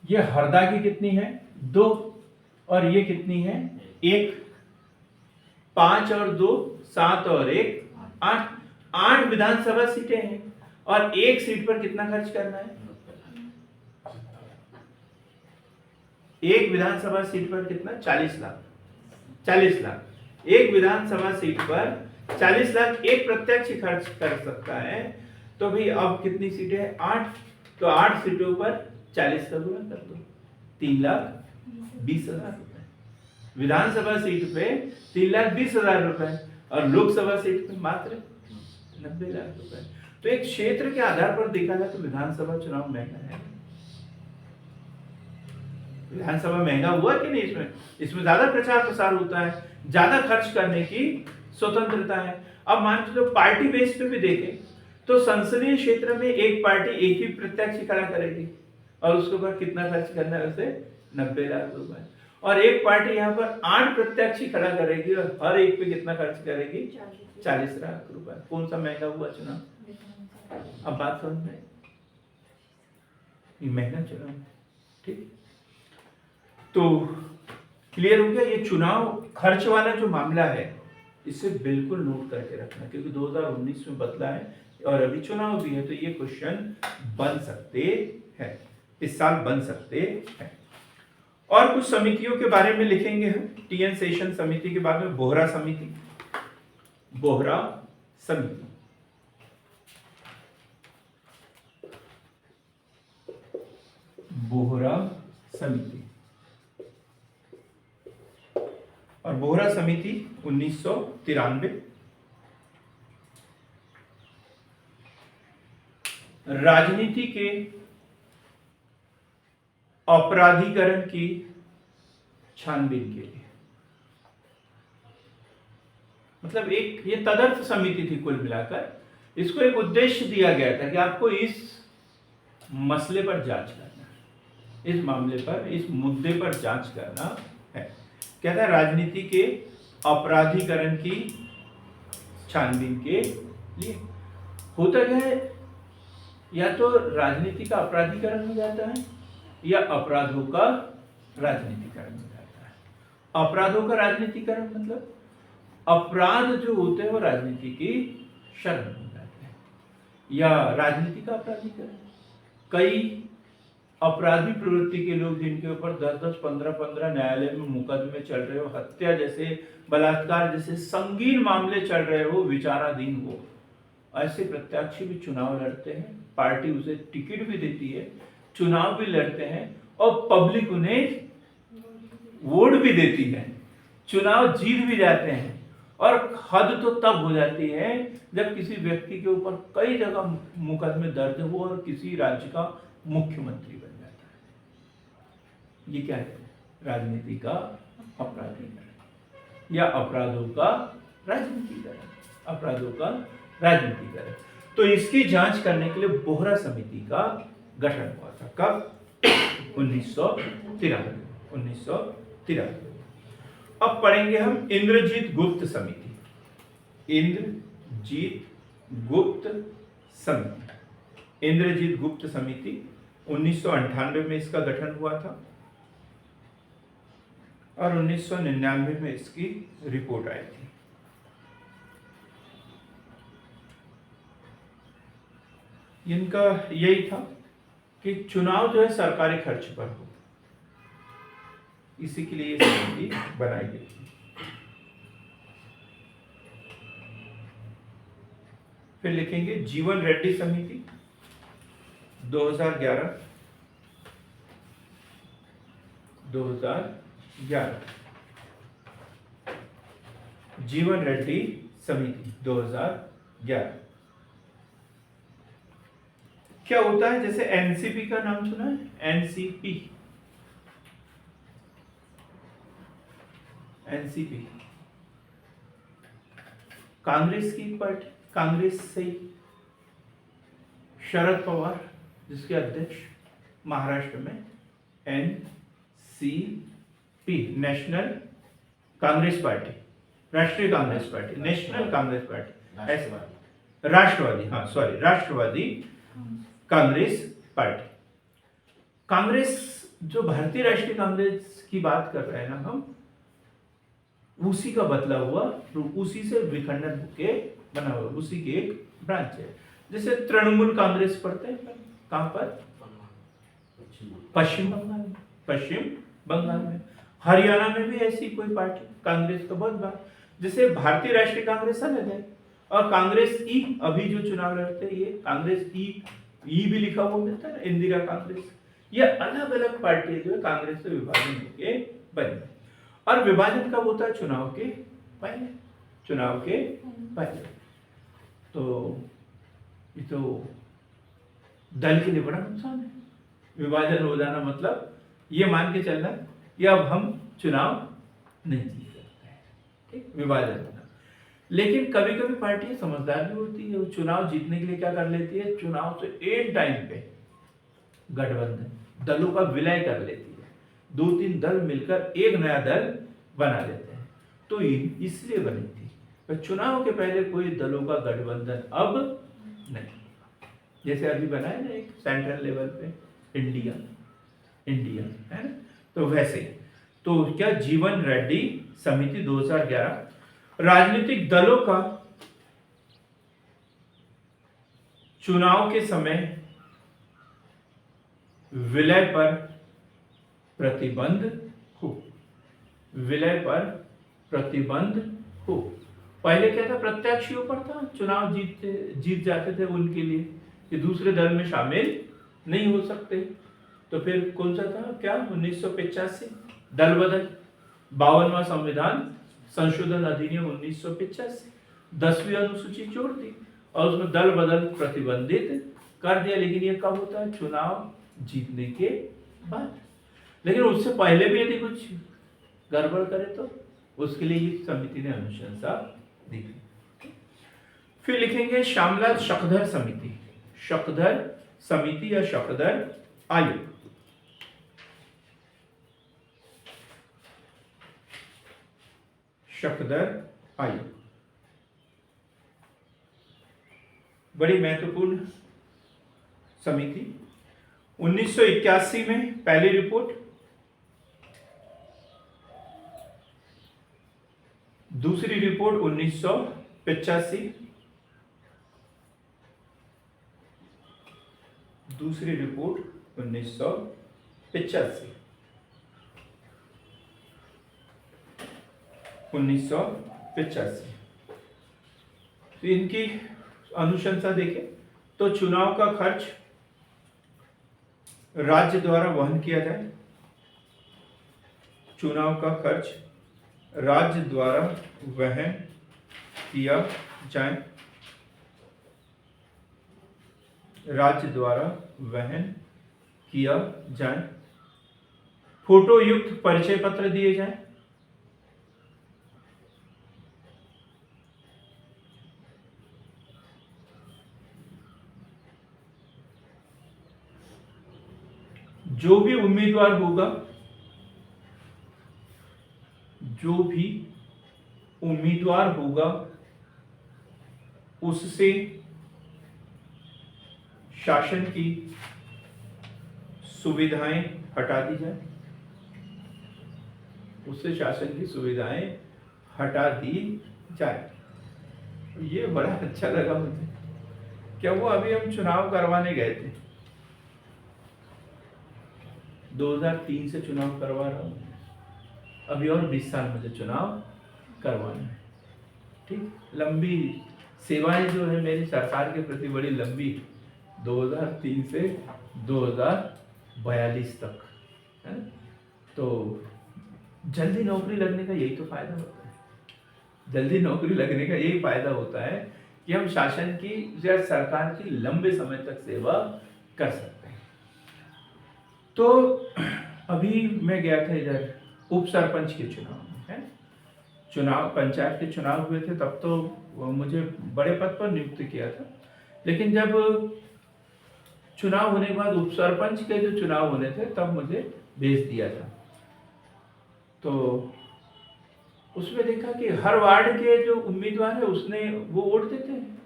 ये हरदा की कितनी है, 2, और ये कितनी है, 1। 5 और 2 7 और 1 8, 8 विधानसभा सीटें हैं, और एक सीट पर कितना खर्च करना है, एक विधानसभा सीट पर कितना, 40 लाख, 40 लाख। एक विधानसभा सीट पर 40 लाख एक प्रत्यक्ष खर्च कर सकता है। तो भाई अब कितनी सीटें हैं, 8, तो 8 सीटों पर 40 का गुणा कर दो, 3,20,000 रुपए। विधानसभा सीट पे 3,20,000 रुपए, और लोकसभा सीट पे मात्र 90 लाख रुपए। तो एक क्षेत्र के आधार पर देखा जाए तो विधानसभा चुनाव महंगा है। विधानसभा महंगा हुआ कि नहीं, इसमें ज्यादा प्रचार प्रसार होता है, ज्यादा खर्च करने की स्वतंत्रता है। अब मान लो पार्टी बेस पे भी देखें तो संसदीय क्षेत्र में एक पार्टी एक ही प्रत्याशी खड़ा करेगी, और उसके ऊपर कितना खर्च करना है उसे, 90 लाख रुपए। और एक पार्टी यहाँ पर 8 प्रत्याशी खड़ा करेगी और हर एक पे कितना खर्च करेगी, 40 लाख रुपए। कौन सा महंगा हुआ चुनाव, अब बात समझ में, महंगा चुनाव। ठीक, तो क्लियर हो गया। ये चुनाव खर्च वाला जो मामला है इसे बिल्कुल नोट करके रखना, क्योंकि 2019 में बदला है और अभी चुनाव भी है, तो ये क्वेश्चन बन सकते हैं, इस साल बन सकते हैं। और कुछ समितियों के बारे में लिखेंगे हम। टीएन सेशन समिति के बारे में, बोहरा समिति, बोहरा समिति, बोहरा समिति, और बोहरा समिति 1993। राजनीति के अपराधीकरण की छानबीन के लिए, मतलब एक ये तदर्थ समिति थी कुल मिलाकर। इसको एक उद्देश्य दिया गया था कि आपको इस मसले पर जांच करना है, इस मामले पर, इस मुद्दे पर जांच करना है। क्या था? राजनीति के अपराधीकरण की छानबीन के लिए। होता क्या है, या तो राजनीति का अपराधीकरण हो जाता है या अपराधों का राजनीतिकरण हो जाता है। अपराधों का राजनीतिकरण मतलब अपराध जो होते हैं वो राजनीति की शरण हो जाते हैं, या राजनीति का अपराधीकरण। कई अपराधी प्रवृत्ति के लोग जिनके ऊपर 10-10, 15-15 न्यायालय में मुकदमे चल रहे हो, हत्या जैसे, बलात्कार जैसे संगीन मामले चल रहे हो, विचाराधीन हो, ऐसे प्रत्याशी भी चुनाव लड़ते हैं। पार्टी उसे टिकट भी देती है, चुनाव भी लड़ते हैं और पब्लिक उन्हें वोट भी देती है, चुनाव जीत भी जाते हैं। और हद तो तब हो जाती है जब किसी व्यक्ति के ऊपर कई जगह मुकदमे दर्ज हो और किसी राज्य का मुख्यमंत्री बन जाता है। ये क्या है? राजनीति का अपराधीकरण या अपराधों का राजनीतिकरण, अपराधों का राजनीतिकरण। तो इसकी जांच करने के लिए बोहरा समिति का गठन हुआ था। कब? 1993। अब पढ़ेंगे हम इंद्रजीत गुप्त समिति। इंद्रजीत गुप्त समिति, इंद्रजीत गुप्त समिति 1998 में इसका गठन हुआ था और 1999 में इसकी रिपोर्ट आई थी। इनका यही था कि चुनाव जो है सरकारी खर्च पर हो, इसी के लिए ये समिति बनाई गई थी। फिर लिखेंगे जीवन रेड्डी समिति 2011। जीवन रेड्डी समिति 2011। क्या होता है? जैसे एनसीपी का नाम सुना है? एनसीपी, एनसीपी कांग्रेस की पार्टी, कांग्रेस से शरद पवार जिसके अध्यक्ष महाराष्ट्र में, एनसीपी नेशनल कांग्रेस पार्टी, राष्ट्रीय Congress party, national Congress party, राष्ट्रवादी, हाँ सॉरी, राष्ट्रवादी कांग्रेस पार्टी। कांग्रेस जो भारतीय राष्ट्रीय कांग्रेस की बात कर रहे हैं ना हम, उसी का बदला हुआ, उसी से विखंडन होके बना हुआ, उसी की एक ब्रांच है। जैसे तृणमूल कांग्रेस पढ़ते हैं कहां पर? पश्चिम बंगाल में, पश्चिम बंगाल में। हरियाणा में भी ऐसी कोई पार्टी कांग्रेस का बहुत बार। जैसे भारतीय राष्ट्रीय कांग्रेस अलग है और कांग्रेस ई, अभी जो चुनाव लड़ते हैं ये कांग्रेस ई भी लिखा हुआ मिलता है ना, इंदिरा कांग्रेस। ये अलग अलग पार्टी जो है कांग्रेस से विभाजन होके बनी। और विभाजन कब होता है? चुनाव के पहले, चुनाव के पहले। तो ये तो दल के लिए बड़ा नुकसान है। विभाजन हो जाना मतलब ये मान के चलना कि अब हम चुनाव नहीं जीत सकते हैं, ठीक, विभाजन होना। लेकिन कभी कभी पार्टी समझदार भी होती है, वो चुनाव जीतने के लिए क्या कर लेती है? चुनाव से एक टाइम पे गठबंधन, दलों का विलय कर लेती है, 2-3 दल मिलकर एक नया दल बना लेते हैं। तो इसलिए बनी थी, पर चुनाव के पहले कोई दलों का गठबंधन अब नहीं। जैसे अभी बना है ना एक सेंट्रल लेवल पे इंडिया, इंडिया, है ना। तो वैसे तो क्या जीवन रेड्डी समिति 2011 राजनीतिक दलों का चुनाव के समय विलय पर प्रतिबंध हो, विलय पर प्रतिबंध हो। पहले क्या था, प्रत्यक्ष ही ऊपर था, चुनाव जीत जाते थे उनके लिए, कि दूसरे दल में शामिल नहीं हो सकते। तो फिर कौन सा था, क्या 1985 दल बदल, 52वां संविधान संशोधन अधिनियम 1985, 10वीं अनुसूची जोड़ दी और उसमें दल बदल प्रतिबंधित कर दिया। लेकिन ये कब होता है, चुनाव जीतने के बाद। लेकिन उससे पहले भी यदि कुछ गड़बड़ करे तो उसके लिए इस समिति ने अनुशंसा दी। फिर लिखेंगे श्यामलाल शकधर समिति, शकधर समिति या शकधर आयोग। शकधर आयोग बड़ी महत्वपूर्ण समिति। 1981 में पहली रिपोर्ट, दूसरी रिपोर्ट 1985, दूसरी रिपोर्ट 1985, 1985। तो इनकी अनुशंसा देखें तो चुनाव का खर्च राज्य द्वारा वहन किया जाए, चुनाव का खर्च राज्य द्वारा वहन किया जाए, राज्य द्वारा वहन किया जाए, फोटो युक्त परिचय पत्र दिए जाए, जो भी उम्मीदवार होगा, जो भी उम्मीदवार होगा उससे शासन की सुविधाएं हटा दी जाए, उससे शासन की सुविधाएं हटा दी जाए। ये बड़ा अच्छा लगा मुझे। क्या वो अभी हम चुनाव करवाने गए थे, 2003 से चुनाव करवा रहा हूँ, अभी और 20 साल मुझे चुनाव करवाना है। ठीक, लंबी सेवाएं जो है मेरी सरकार के प्रति बड़ी लंबी, 2003 से 2042 तक है। तो जल्दी नौकरी लगने का यही तो फायदा होता है, जल्दी नौकरी लगने का यही फायदा होता है कि हम शासन की या सरकार की लंबे समय तक सेवा कर सकते हैं। तो अभी मैं गया था इधर उप सरपंच के चुनाव में, है चुनाव, पंचायत के चुनाव हुए थे, तब तो मुझे बड़े पद पर नियुक्त किया था। लेकिन जब चुनाव होने के बाद उप सरपंच के जो चुनाव होने थे तब मुझे भेज दिया था। तो उसमें देखा कि हर वार्ड के जो उम्मीदवार है उसने वो वोट देते हैं,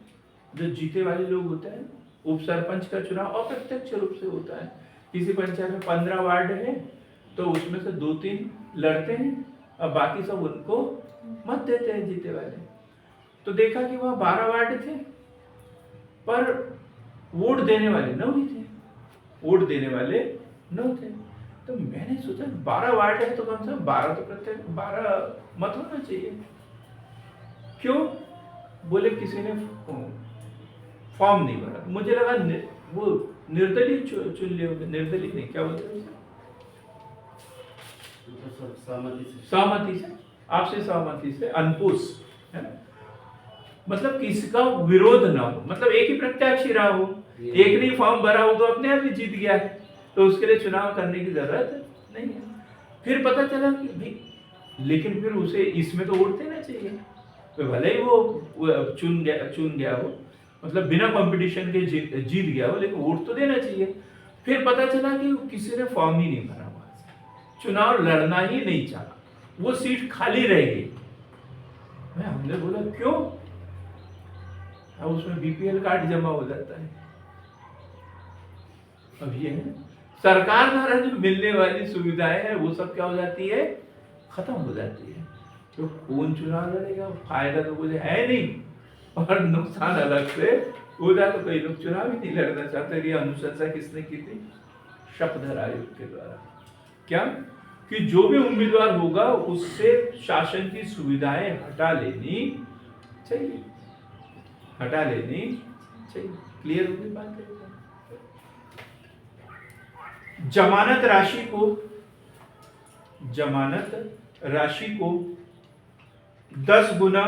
जो जीते वाले लोग होते हैं। उप सरपंच का चुनाव अप्रत्यक्ष रूप से होता है। किसी पंचायत में 15 वार्ड है तो उसमें से 2-3 लड़ते हैं और बाकी सब उनको मत देते हैं जीते वाले। तो देखा कि वहाँ 12 वार्ड थे पर वोट देने वाले 9 ही थे, वोट देने वाले 9 थे। तो मैंने सोचा 12 वार्ड है तो कम से कम 12 तो प्रत्येक 12 मत होना चाहिए। क्यों? बोले किसी ने फॉर्म नहीं भरा। मुझे लगा वो निर्दलीय चुन लिए होंगे, निर्दलीय नहीं, क्या बोलते हैं सहमति से, आपसे सहमति से, अनपुष, है ना, मतलब किसका विरोध ना हो, मतलब एक ही प्रत्याशी रहा हो, एक ने फॉर्म भरा हो तो अपने आप ही जीत गया है, तो उसके लिए चुनाव करने की जरूरत नहीं है। फिर पता चला कि भाई लेकिन फिर उसे इसमें तो वोट देना चाहिए, तो भले ही वो चुन गया हो, मतलब बिना कंपटीशन के जीत गया हो, लेकिन वोट तो देना चाहिए। फिर पता चला कि किसी ने फॉर्म ही नहीं भरा, चुनाव लड़ना ही नहीं चाहा, वो सीट खाली रह गई। हमने बोला क्यों? अब उसमें बीपीएल कार्ड जमा हो जाता है। अब ये है सरकार द्वारा जो मिलने वाली सुविधाएं है वो सब क्या हो जाती है, खत्म हो जाती है। तो कौन चुनाव लड़ेगा, फायदा तो कुछ है नहीं और नुकसान अलग से हो जाए। तो कई लोग चुनाव ही नहीं लड़ना चाहते। ये अनुशंसा किसने की थी, शपथ आयोग के द्वारा। क्या कि जो भी उम्मीदवार होगा उससे शासन की सुविधाएं हटा लेनी चाहिए, हटा लेनी चाहिए। क्लियर होगी बात है? जमानत राशि को 10 गुना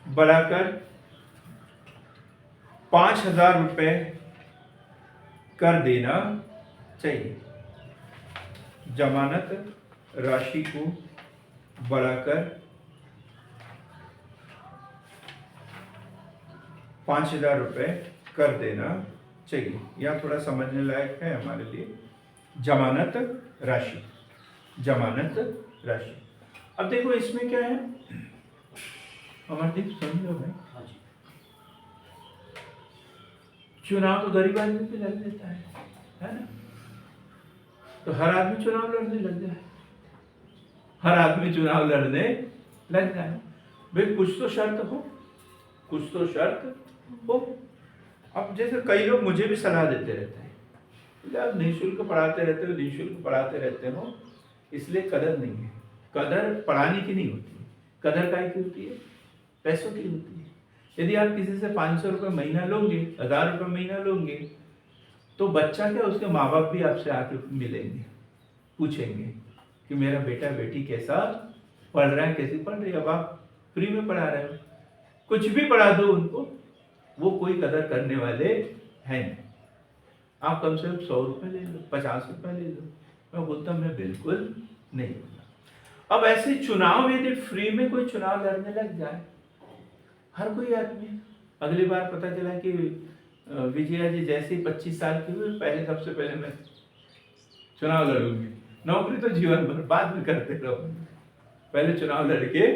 बढ़ाकर 5,000 रुपए कर देना चाहिए। जमानत राशि को बढ़ाकर 5,000 रुपए कर देना चाहिए। यह थोड़ा समझने लायक है हमारे लिए। जमानत राशि, जमानत राशि। अब देखो इसमें क्या है, अमरदीप समझो भाई। हाँ जी। चुनाव तो गरीब आदमी भी लड़ लेता है ना? तो हर आदमी चुनाव लड़ने लग जाए, हर आदमी चुनाव लड़ने लग जाए। भाई कुछ तो शर्त हो, कुछ तो शर्त हो। अब जैसे कई लोग मुझे भी सलाह देते रहते हैं, आप निःशुल्क पढ़ाते रहते हो, निःशुल्क पढ़ाते रहते हो, इसलिए कदर नहीं है। कदर पढ़ाने की नहीं होती है, कदर काय की होती है, पैसों की होती है। यदि आप किसी से 500 रुपये महीना लोगे, 1000 रुपये महीना लोगे, तो बच्चा क्या, उसके माँ बाप भी आपसे आके मिलेंगे, पूछेंगे कि मेरा बेटा बेटी कैसा पढ़ रहा है, कैसी पढ़ रही है। अब आप फ्री में पढ़ा रहे हो, कुछ भी पढ़ा दो उनको, वो कोई कदर करने वाले हैं नहीं। आप कम से कम 100 रुपये ले लो, 50 रुपये ले लो। मैं बोलता मैं बिल्कुल नहीं बोलता। अब ऐसे चुनाव यदि फ्री में कोई चुनाव लड़ने लग जाए, हर कोई आदमी, अगली बार पता चला कि विजया जी जैसे ही 25 साल की हुई, पहले सबसे पहले मैं चुनाव लड़ूंगी। नौकरी तो जीवन भर बाद में करते रहो, पहले चुनाव लड़के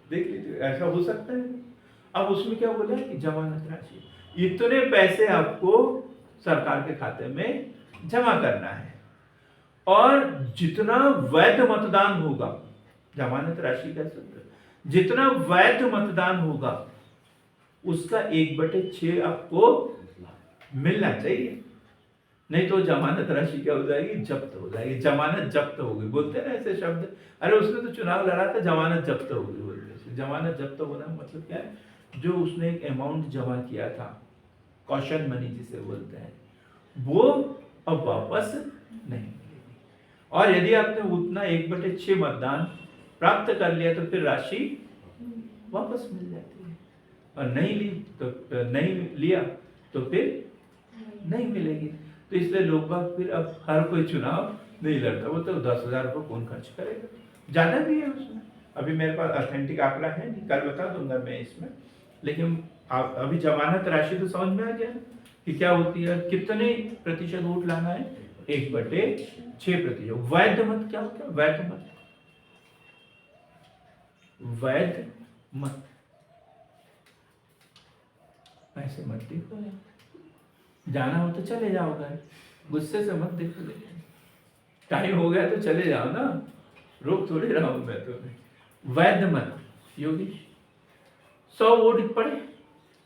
देख लीजिए, ऐसा हो सकता है। अब उसमें क्या बोला कि जमानत राशि, इतने पैसे आपको सरकार के खाते में जमा करना है, और जितना वैध मतदान होगा, जमानत राशि का सूत्र, जितना वैध मतदान होगा उसका 1/6 आपको मिलना चाहिए। नहीं तो जमानत राशि क्या हो जाएगी, जब्त हो जाएगी। जमानत जब्त हो गई, बोलते हैं ना ऐसे शब्द, अरे उसने तो चुनाव लड़ा था, जमानत जब्त हो गई बोलते हैं। जमानत जब्त होना मतलब क्या है, जो उसने एक अमाउंट जमा किया था, कॉशन मनी जिसे बोलते हैं, वो अब वापस नहीं मिलेगी। और यदि आपने उतना 1/6 मतदान प्राप्त कर लिया तो फिर राशि वापस मिल जाती है, और नहीं ली तो नहीं लिया तो फिर नहीं मिलेगी। तो इसलिए लोग बाग फिर अब हर कोई चुनाव नहीं लड़ता। वो तो 10,000 रुपये कौन खर्च करेगा, ज़्यादा भी है उसमें। अभी मेरे पास ऑथेंटिक आंकड़ा है नहीं, कल बता दूंगा मैं इसमें। लेकिन आप अभी जमानत राशि तो समझ में आ गया कि क्या होती है, कितने प्रतिशत वोट लाना है, 1/6%। वैध मत क्या होता है, वैध मत, वैध मत। ऐसे मत देखो, जाना हो तो चले जाओ घर, गुस्से से मत देखो। टाइम हो गया तो चले जाओ ना, रोक थोड़ी रहा हूं मैं तुम्हें। वैध मत योगेश, 100 वोट पड़े,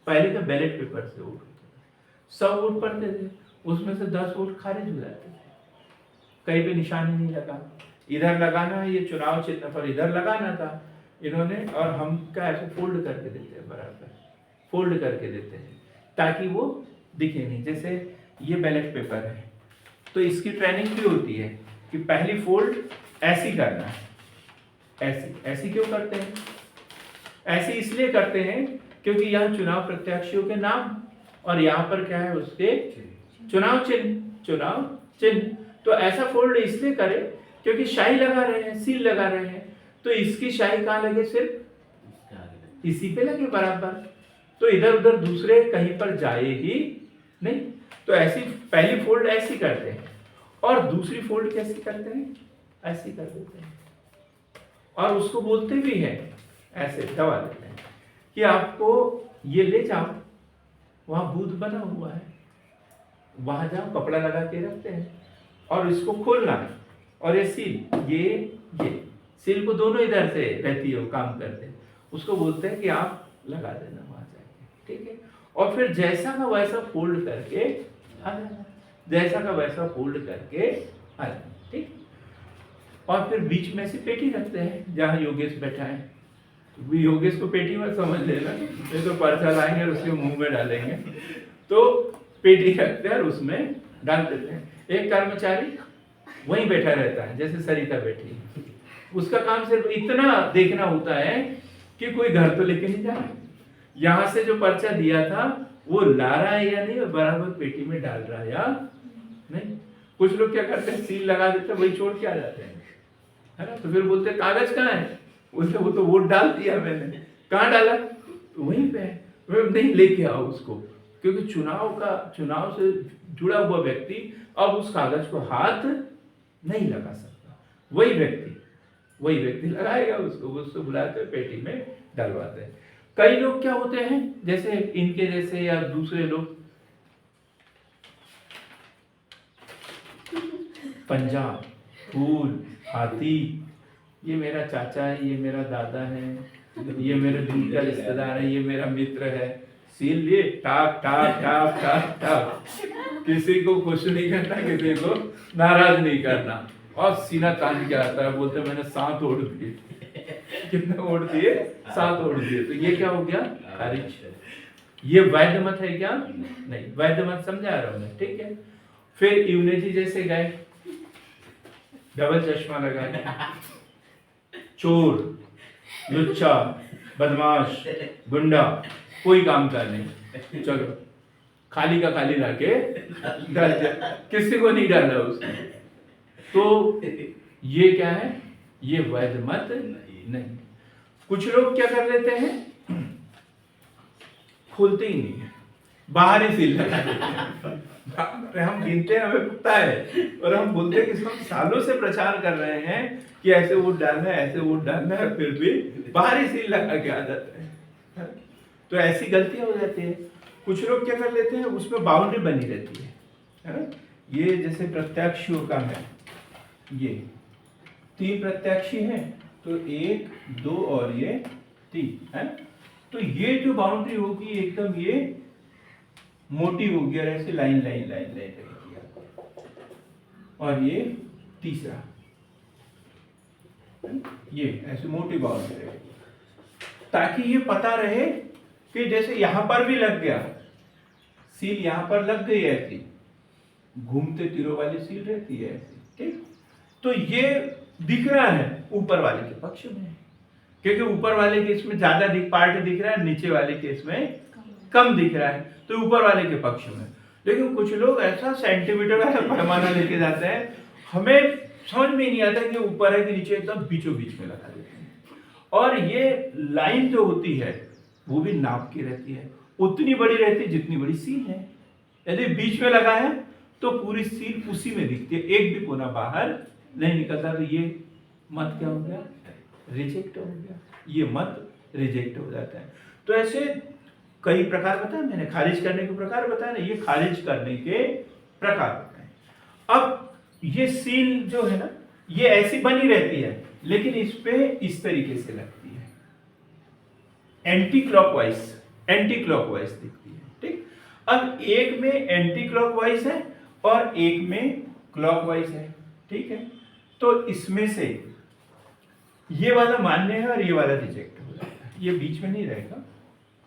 पहले का बैलेट पेपर से वोट, 100 वोट पड़ते थे, उसमें से 10 वोट खारिज हो जाते थे। कहीं भी निशानी नहीं लगा, इधर लगाना है, ये चुनाव चिन्ह पर इधर लगाना था इन्होंने, और हम क्या ऐसे फोल्ड करके देते हैं, बराबर फोल्ड करके देते हैं ताकि वो दिखे नहीं। जैसे ये बैलेट पेपर है तो इसकी ट्रेनिंग भी होती है कि पहली फोल्ड ऐसी करना है, ऐसी ऐसी क्यों करते हैं, ऐसी इसलिए करते हैं क्योंकि यहाँ चुनाव प्रत्याशियों के नाम, और यहाँ पर क्या है, उसके चुनाव चिन्ह, चुनाव चिन्ह। तो ऐसा फोल्ड इसलिए करे क्योंकि शाही लगा रहे हैं, सील लगा रहे हैं, तो इसकी शाही कहाँ लगे, सिर्फ इसी पे लगे बराबर, तो इधर उधर दूसरे कहीं पर जाए ही नहीं। तो ऐसी पहली फोल्ड ऐसी करते हैं, और दूसरी फोल्ड कैसी करते हैं, ऐसी कर देते हैं, और उसको बोलते भी हैं, ऐसे दबा देते हैं कि आपको ये ले जाओ, वहां बूथ बना हुआ है, वहां जाओ, कपड़ा लगा के रखते हैं और इसको खोलना है, और ये सील, ये सील को दोनों इधर से रहती है, वो काम करते हैं, उसको बोलते हैं कि आप लगा देना वहां जाके, ठीक है। और फिर जैसा का वैसा फोल्ड करके आ जाना, जैसा का वैसा फोल्ड करके आ जाना, ठीक। और फिर बीच में से पेटी रखते हैं जहाँ योगेश बैठा है, तो योगेश को पेटी में समझ लेना, नहीं तो पर्चा लाएंगे और उसके मुंह में डालेंगे, तो पेटी रखते हैं और उसमें डाल देते हैं। एक कर्मचारी वहीं बैठा रहता है, जैसे सरिता बैठी है, उसका काम सिर्फ इतना देखना होता है कि कोई घर तो लेके नहीं जा रहा, यहाँ से जो पर्चा दिया था वो ला रहा है या नहीं, और बराबर पेटी में डाल रहा है या नहीं। कुछ लोग क्या करते हैं, सील लगा देते हैं, वही छोड़ के आ जाते हैं, है ना। तो फिर बोलते हैं कागज कहाँ है, बोलते वो तो वोट डाल दिया मैंने, कहाँ डाला, तो वहीं पे है, नहीं लेके आओ उसको, क्योंकि चुनाव से जुड़ा हुआ व्यक्ति अब उस कागज को हाथ नहीं लगा सकता, वही व्यक्ति लगाएगा उसको बुलाते हैं, पेटी में डलवाते हैं। कई लोग क्या होते हैं, जैसे इनके जैसे या दूसरे लोग, पंजाब, फूल, हाथी, ये मेरा चाचा है, ये मेरा दादा है, ये मेरे दूर का रिश्तेदार है, ये मेरा मित्र है, सील लिए top top top top top, किसी को खुश नहीं करना, किसी को नाराज नहीं करना, और सीना तान के आता है, बोलते मैंने 7 वोट दिए। कितने वोट दिए? 7 वोट दिए। तो ये क्या हो गया? खारिज। ये वैध मत है क्या? नहीं, वैध मत समझा रहा हूं मैं, ठीक है। फिर इवने जी जैसे गए, डबल चश्मा लगाए, चोर, लुच्चा, बदमाश, गुंडा, कोई काम का नहीं, चलो खाली का खाली लाके डाल दिया, किसी को नहीं डाला उसने। तो ये क्या है? ये वैध मत नहीं। कुछ लोग क्या कर लेते हैं, खोलते ही नहीं है, बाहर ही सील लगा देते हैं। हम गिनते हैं, हमें पता है, और हम बोलते हैं कि हम सालों से प्रचार कर रहे हैं कि ऐसे वोट डालना है, ऐसे वोट डालना है, फिर भी बाहर ही सील लगा के आ जाते हैं। तो ऐसी गलतियां हो जाती है। कुछ लोग क्या कर लेते हैं, उसमें बाउंड्री बनी रहती है ना। ये जैसे प्रत्याशियों का है, ये 3 प्रत्याशी हैं, तो 1, 2 और ये 3 है। तो ये जो बाउंड्री होगी एकदम ये मोटी होगी, और ऐसे लाइन रहेगी, और ये तीसरा ये ऐसे मोटी बाउंड्री रहेगी, ताकि ये पता रहे कि जैसे यहां पर भी लग गया सील, यहां पर लग गई ऐसी घूमते तीरों वाली सील रहती है ऐसी, ठीक। तो ये दिख रहा है ऊपर वाले के पक्ष में, क्योंकि ऊपर वाले केस में ज्यादा पार्ट दिख रहा है, नीचे वाले केस में कम दिख रहा है, तो ऊपर वाले के पक्ष में। लेकिन कुछ लोग ऐसा सेंटीमीटर वाला पैमाना लेके जाते हैं, हमें समझ में नहीं आता कि ऊपर है कि नीचे, एकदम बीचों बीच में लगा देते हैं। और ये लाइन जो होती है वो भी नाप की रहती है, उतनी बड़ी रहती है जितनी बड़ी सील है। यदि बीच में लगा है तो पूरी सील उसी में दिखती है, एक भी कोना बाहर नहीं निकलता। तो ये मत क्या हो गया? रिजेक्ट हो गया, ये मत रिजेक्ट हो जाता है। तो ऐसे कई प्रकार बताए मैंने, खारिज करने के प्रकार बताए ना, ये खारिज करने के प्रकार बताए। अब ये सील जो है ना, ये ऐसी बनी रहती है, लेकिन इस पे इस तरीके से लगती है, एंटी क्लॉकवाइज दिखती है, ठीक। अब एक में एंटी क्लॉकवाइज है और एक में क्लॉकवाइज है, ठीक है। तो इसमें से ये वाला मान्य है और ये वाला रिजेक्ट हो जाता है। ये बीच में नहीं रहेगा,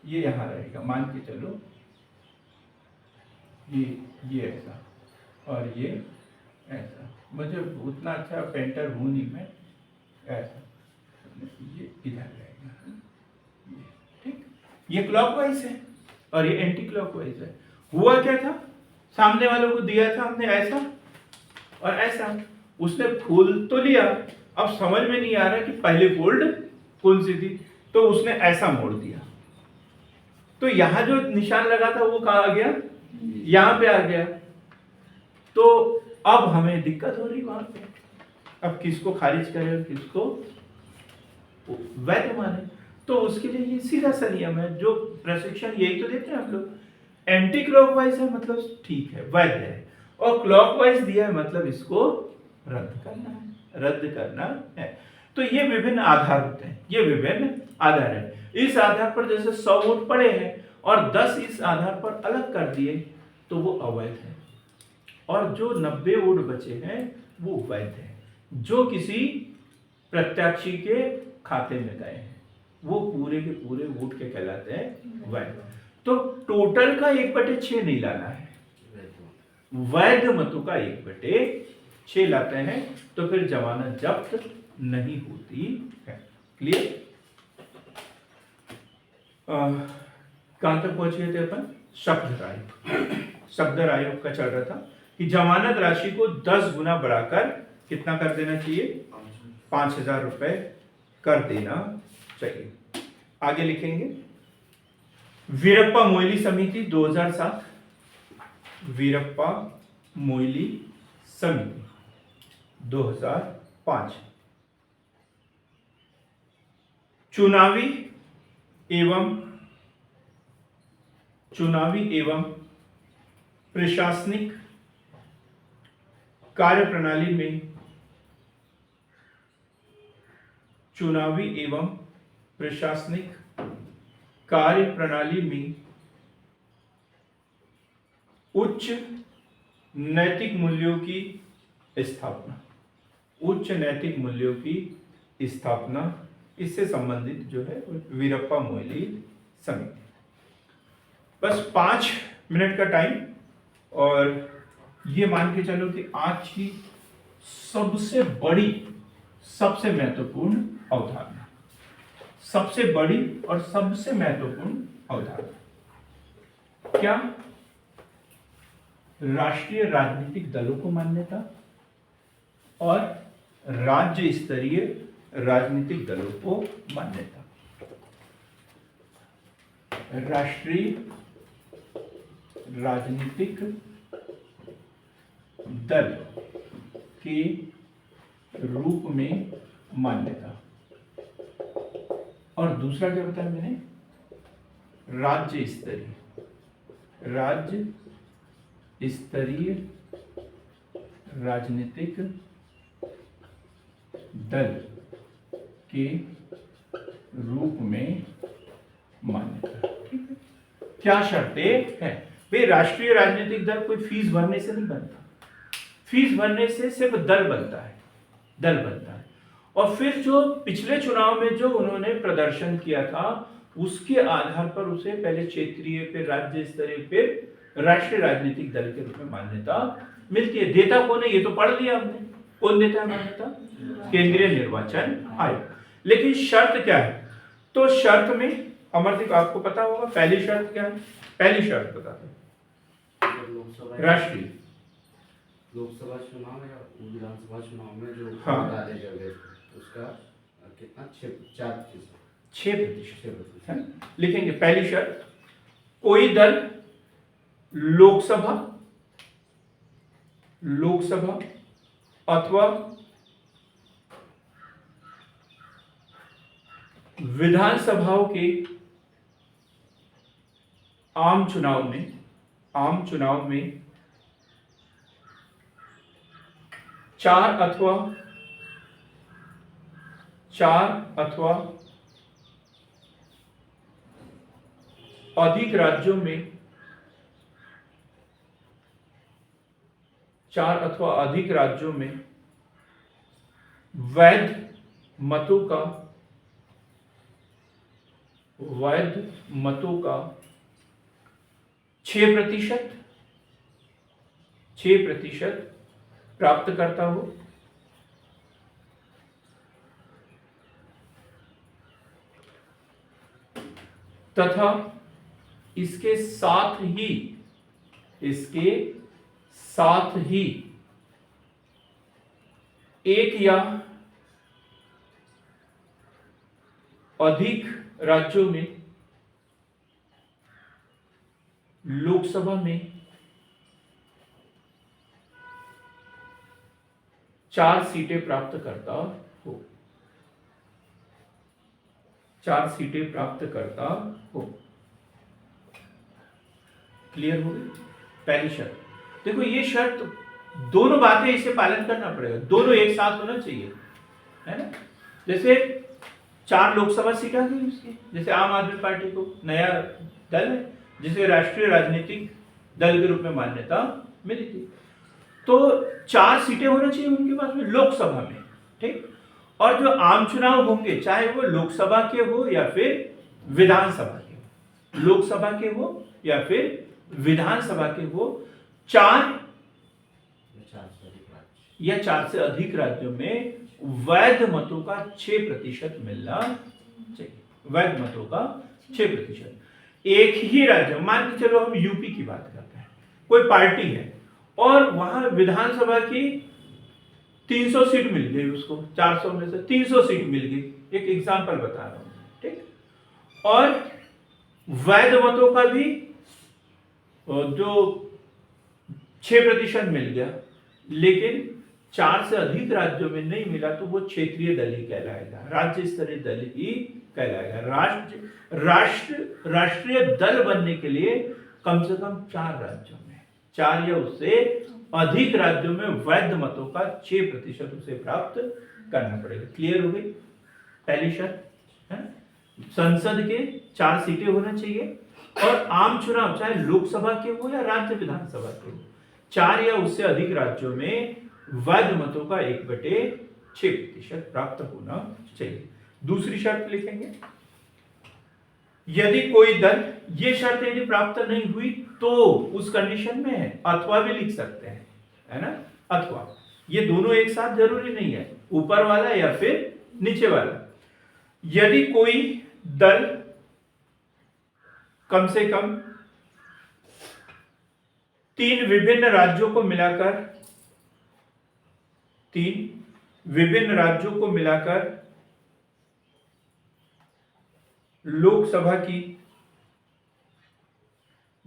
ये यहां रहेगा, मान के चलो ये ऐसा और ये ऐसा। मुझे उतना अच्छा पेंटर हूं नहीं मैं, ऐसा ये इधर रहेगा, ठीक। ये क्लॉकवाइज है और ये एंटी क्लॉकवाइज है। हुआ क्या था, सामने वालों को दिया था हमने ऐसा और ऐसा, उसने खोल तो लिया, अब समझ में नहीं आ रहा कि पहले फोल्ड कौन सी थी, तो उसने ऐसा मोड़ दिया। तो यहां जो निशान लगा था वो कहां आ गया? यहां पे आ गया। तो अब हमें दिक्कत हो रही वहां पे, अब किसको खारिज करें और किसको वैध माने। तो उसके लिए ये सीधा सा नियम है, जो प्रशिक्षण यही तो देते हैं हम लोग एंटी क्लॉकवाइज है मतलब ठीक है, वैध है, और क्लॉकवाइज दिया है मतलब इसको रद्द करना है, रद्द करना है। तो ये विभिन्न आधार होते हैं, ये विभिन्न आधार है। इस आधार पर जैसे 100 वोट पड़े हैं और 10 इस आधार पर अलग कर दिए तो वो अवैध है, और जो 90 वोट बचे हैं वो वैध है, जो किसी प्रत्याशी के खाते में गए हैं वो पूरे के पूरे वोट के कहलाते हैं वैध। तो टोटल का 1/6 नहीं लाना है, वैध मतों का 1/6 लाते हैं तो फिर जमानत जब्त नहीं होती है। क्लियर? कहां तक पहुंचे थे अपन? शब्द आयोग। शब्द आयोग का चल रहा था कि जमानत राशि को 10 गुना बढ़ाकर कितना कर देना चाहिए? 5,000 रुपए कर देना चाहिए। आगे लिखेंगे वीरप्पा मोइली समिति 2007, वीरप्पा मोइली समिति 2005, चुनावी एवं प्रशासनिक कार्यप्रणाली में, चुनावी एवं प्रशासनिक कार्यप्रणाली में उच्च नैतिक मूल्यों की स्थापना, उच्च नैतिक मूल्यों की स्थापना, इससे संबंधित जो है वीरप्पा मोइली समिति। बस 5 मिनट का टाइम, और ये मान के चलो कि आज की सबसे बड़ी, सबसे महत्वपूर्ण अवधारणा, सबसे बड़ी और सबसे महत्वपूर्ण अवधारणा क्या? राष्ट्रीय राजनीतिक दलों को मान्यता और राज्य स्तरीय राजनीतिक दलों को मान्यता। राष्ट्रीय राजनीतिक दल के रूप में मान्यता, और दूसरा क्या बताया मैंने? राज्य स्तरीय राजनीतिक दल के रूप में मान्यता। क्या शर्तें हैं? भाई राष्ट्रीय राजनीतिक दल कोई फीस भरने से नहीं बनता, फीस भरने से सिर्फ दल बनता है, दल बनता है। और फिर जो पिछले चुनाव में जो उन्होंने प्रदर्शन किया था उसके आधार पर उसे पहले क्षेत्रीय, फिर राज्य स्तरीय, फिर राष्ट्रीय राजनीतिक दल के रूप में मान्यता मिलती है। देता कौन है? ये तो पढ़ लिया हमने। कौन देता है मान्यता? केंद्रीय निर्वाचन आयोग। लेकिन शर्त क्या है? तो शर्त में अमरदीप आपको पता होगा पहली शर्त क्या है? पहली शर्त बता दो। राष्ट्रीय लोकसभा चुनाव या विधानसभा चुनाव में जो हाँ। डाले गए उसका कितना 4%, 6%। लिखेंगे पहली शर्त, कोई दल लोकसभा अथवा विधानसभाओं के आम चुनाव में 4 अथवा अधिक राज्यों में, 4 अथवा अधिक राज्यों में वैध मतों का 6% प्राप्त करता हो, तथा इसके साथ ही एक या अधिक राज्यों में लोकसभा में 4 सीटें प्राप्त करता हो, 4 सीटें प्राप्त करता हो। क्लियर हो गई पहली शर्त। देखो ये शर्त, दोनों बातें इसे पालन करना पड़ेगा, दोनों एक साथ होना चाहिए, है ना। जैसे 4 लोकसभा सीटें आ गई उसकी, जैसे आम आदमी पार्टी को नया दल है जिसे राष्ट्रीय राजनीतिक दल के रूप में मान्यता मिली थी, तो 4 सीटें होना चाहिए उनके पास में लोकसभा में, ठीक। और जो आम चुनाव होंगे, चाहे वो लोकसभा के हो या फिर विधानसभा के हो, लोकसभा के हो या फिर विधानसभा के हो, 4 या 4 से अधिक राज्यों में वैध मतों का 6% मिलना चाहिए, वैध मतों का 6%। एक ही राज्य, मान के चलो हम यूपी की बात करते हैं, कोई पार्टी है और वहां विधानसभा की 300 सीट मिल गई उसको, 400 में से 300 सीट मिल गई, एक एग्जांपल बता रहा हूं, ठीक। और वैध मतों का भी जो 6% मिल गया, लेकिन 4 से अधिक राज्यों में नहीं मिला, तो वो क्षेत्रीय दल ही कहलाएगा, राज्य स्तरीय दल ही कहलाएगा। राष्ट्रीय दल बनने के लिए कम से कम 4 राज्यों में, 4 या उससे अधिक राज्यों में वैध मतों का 6% उसे प्राप्त करना पड़ेगा। क्लियर हो गई पहली शर्त, है। संसद के 4 सीटें होना चाहिए, और आम चुनाव चाहे लोकसभा के हो या राज्य विधानसभा के हो, 4 या उससे अधिक राज्यों में वैध मतों का 1/6% प्राप्त होना चाहिए। दूसरी शर्त लिखेंगे, यदि कोई दल, ये शर्त यदि प्राप्त नहीं हुई तो उस कंडीशन में है, अथवा भी लिख सकते हैं, है ना, अथवा, ये दोनों एक साथ जरूरी नहीं है, ऊपर वाला या फिर नीचे वाला। यदि कोई दल कम से कम 3 विभिन्न राज्यों को मिलाकर, 3 विभिन्न राज्यों को मिलाकर लोकसभा की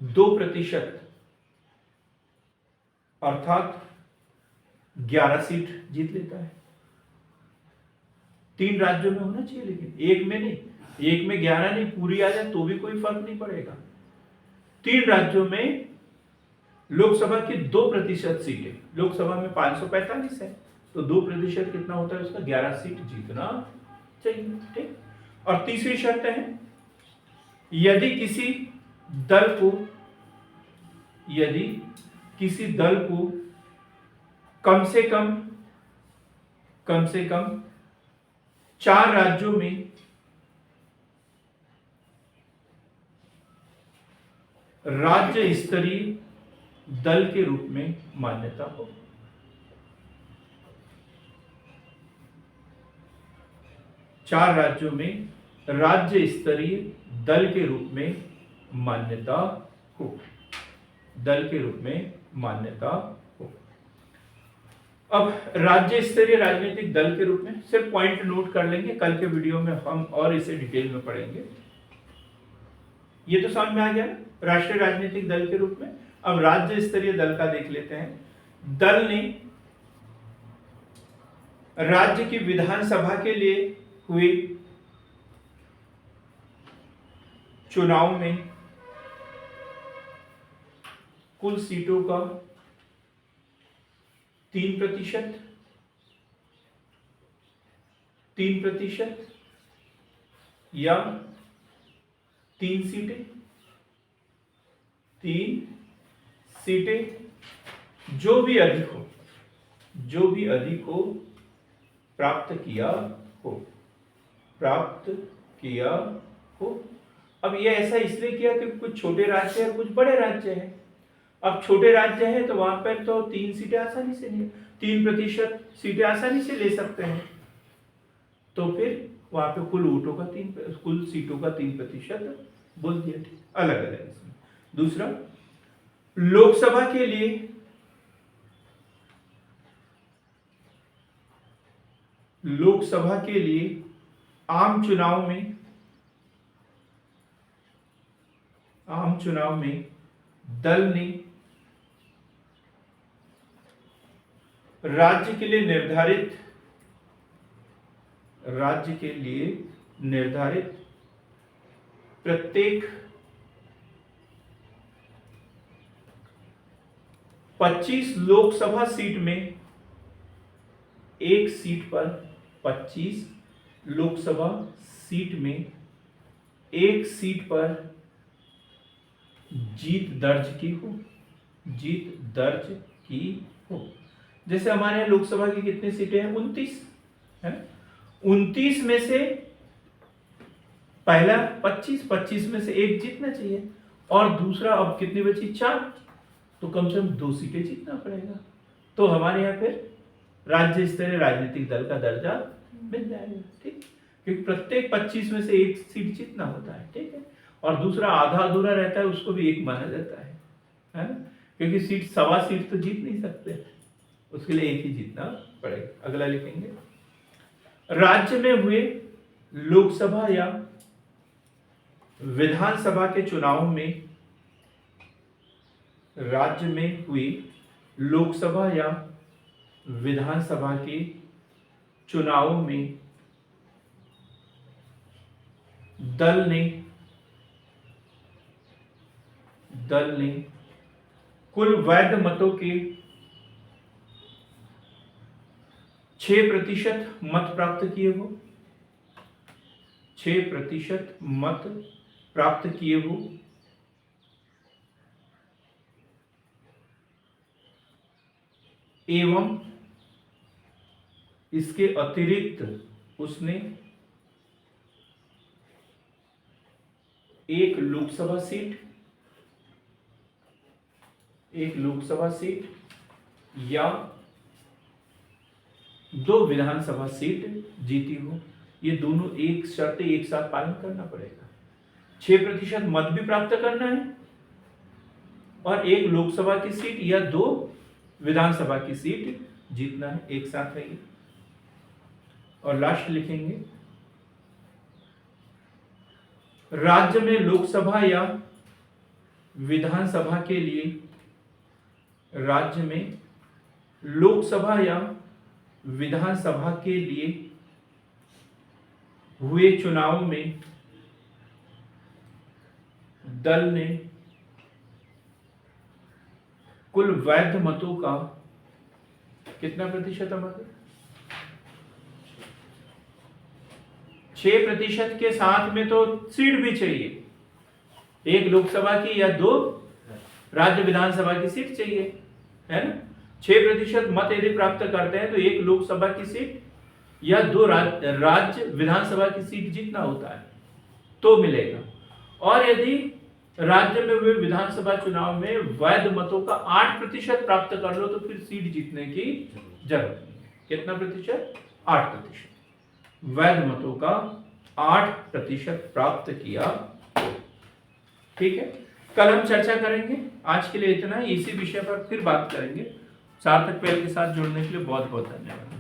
2% अर्थात 11 सीट जीत लेता है। 3 राज्यों में होना चाहिए, लेकिन एक में नहीं, एक में 11 नहीं, पूरी आ जाए तो भी कोई फर्क नहीं पड़ेगा। 3 राज्यों में लोकसभा की 2% सीटें, लोकसभा में 545 है, तो 2% कितना होता है उसका, 11 सीट जीतना चाहिए, ठीक। और तीसरी शर्त है, यदि किसी दल को कम से कम 4 राज्यों में राज्य स्तरीय दल के रूप में मान्यता हो, 4 राज्यों में राज्य स्तरीय दल के रूप में मान्यता हो, दल के रूप में मान्यता हो। अब राज्य स्तरीय राजनीतिक दल के रूप में सिर्फ पॉइंट नोट कर लेंगे, कल के वीडियो में हम और इसे डिटेल में पढ़ेंगे। ये तो समझ में आ गया ना, राष्ट्रीय राजनीतिक दल के रूप में। अब राज्य स्तरीय दल का देख लेते हैं। दल ने राज्य की विधानसभा के लिए हुए चुनाव में कुल सीटों का 3% या 3 सीटें जो भी अधिक हो प्राप्त किया हो। अब ये ऐसा इसलिए किया कि कुछ छोटे राज्य है, कुछ बड़े राज्य हैं। अब छोटे राज्य हैं तो वहां पर तो 3 सीटें आसानी से नहीं, 3% सीटें आसानी से ले सकते हैं, तो फिर वहां पे कुल सीटों का 3% बोल दिया, ठीक, अलग अलग इसमें। दूसरा, लोकसभा के लिए आम चुनाव में दल ने राज्य के लिए निर्धारित प्रत्येक 25 लोकसभा सीट में एक सीट पर 25 लोकसभा सीट में एक सीट पर जीत दर्ज की हो, जीत दर्ज की हो। जैसे हमारे यहाँ लोकसभा की कितनी सीटें हैं? 29 है ना। 29 में से पहला 25 में से एक जीतना चाहिए और दूसरा अब कितनी बची? 4, तो कम से कम 2 सीटें जीतना पड़ेगा। तो हमारे यहाँ पे राज्य स्तरीय राजनीतिक दल का दर्जा मिल जाएगा, ठीक, क्योंकि प्रत्येक 25 में से एक सीट जीतना होता है, ठीक है। और दूसरा आधा अधूरा रहता है, उसको भी एक माना जाता है ना, क्योंकि सवा सीट तो जीत नहीं सकते, उसके लिए एक ही जीतना पड़ेगा। अगला लिखेंगे, राज्य में हुए लोकसभा या विधानसभा के चुनाव में, राज्य में हुई लोकसभा या विधानसभा के चुनावों में दल ने कुल वैध मतों के 6% मत प्राप्त किए हो, 6% मत प्राप्त किए हो, एवं इसके अतिरिक्त उसने एक लोकसभा सीट या 2 विधानसभा सीट जीती हो। ये दोनों एक शर्त एक साथ पालन करना पड़ेगा। 6% मत भी प्राप्त करना है और एक लोकसभा की सीट या 2 विधानसभा की सीट जीतना है, एक साथ है ये। और लास्ट लिखेंगे, राज्य में लोकसभा या विधानसभा के लिए, राज्य में लोकसभा या विधानसभा के लिए हुए चुनाव में दल ने कुल वैध मतों का कितना प्रतिशत हमारे? 6% के साथ में तो सीट भी चाहिए, एक लोकसभा की या 2 राज्य विधानसभा की सीट चाहिए, है ना। 6% मत यदि प्राप्त करते हैं तो एक लोकसभा की सीट या 2 राज्य विधानसभा की सीट जीतना होता है तो मिलेगा। और यदि राज्य में हुए विधानसभा चुनाव में वैध मतों का 8% प्राप्त कर लो तो फिर सीट जीतने की जरूरत नहीं है। कितना प्रतिशत? 8%। वैध मतों का 8% प्राप्त किया, ठीक है। कल हम चर्चा करेंगे, आज के लिए इतना ही। इसी विषय पर फिर बात करेंगे। सार्थक पहल के साथ जुड़ने के लिए बहुत बहुत धन्यवाद।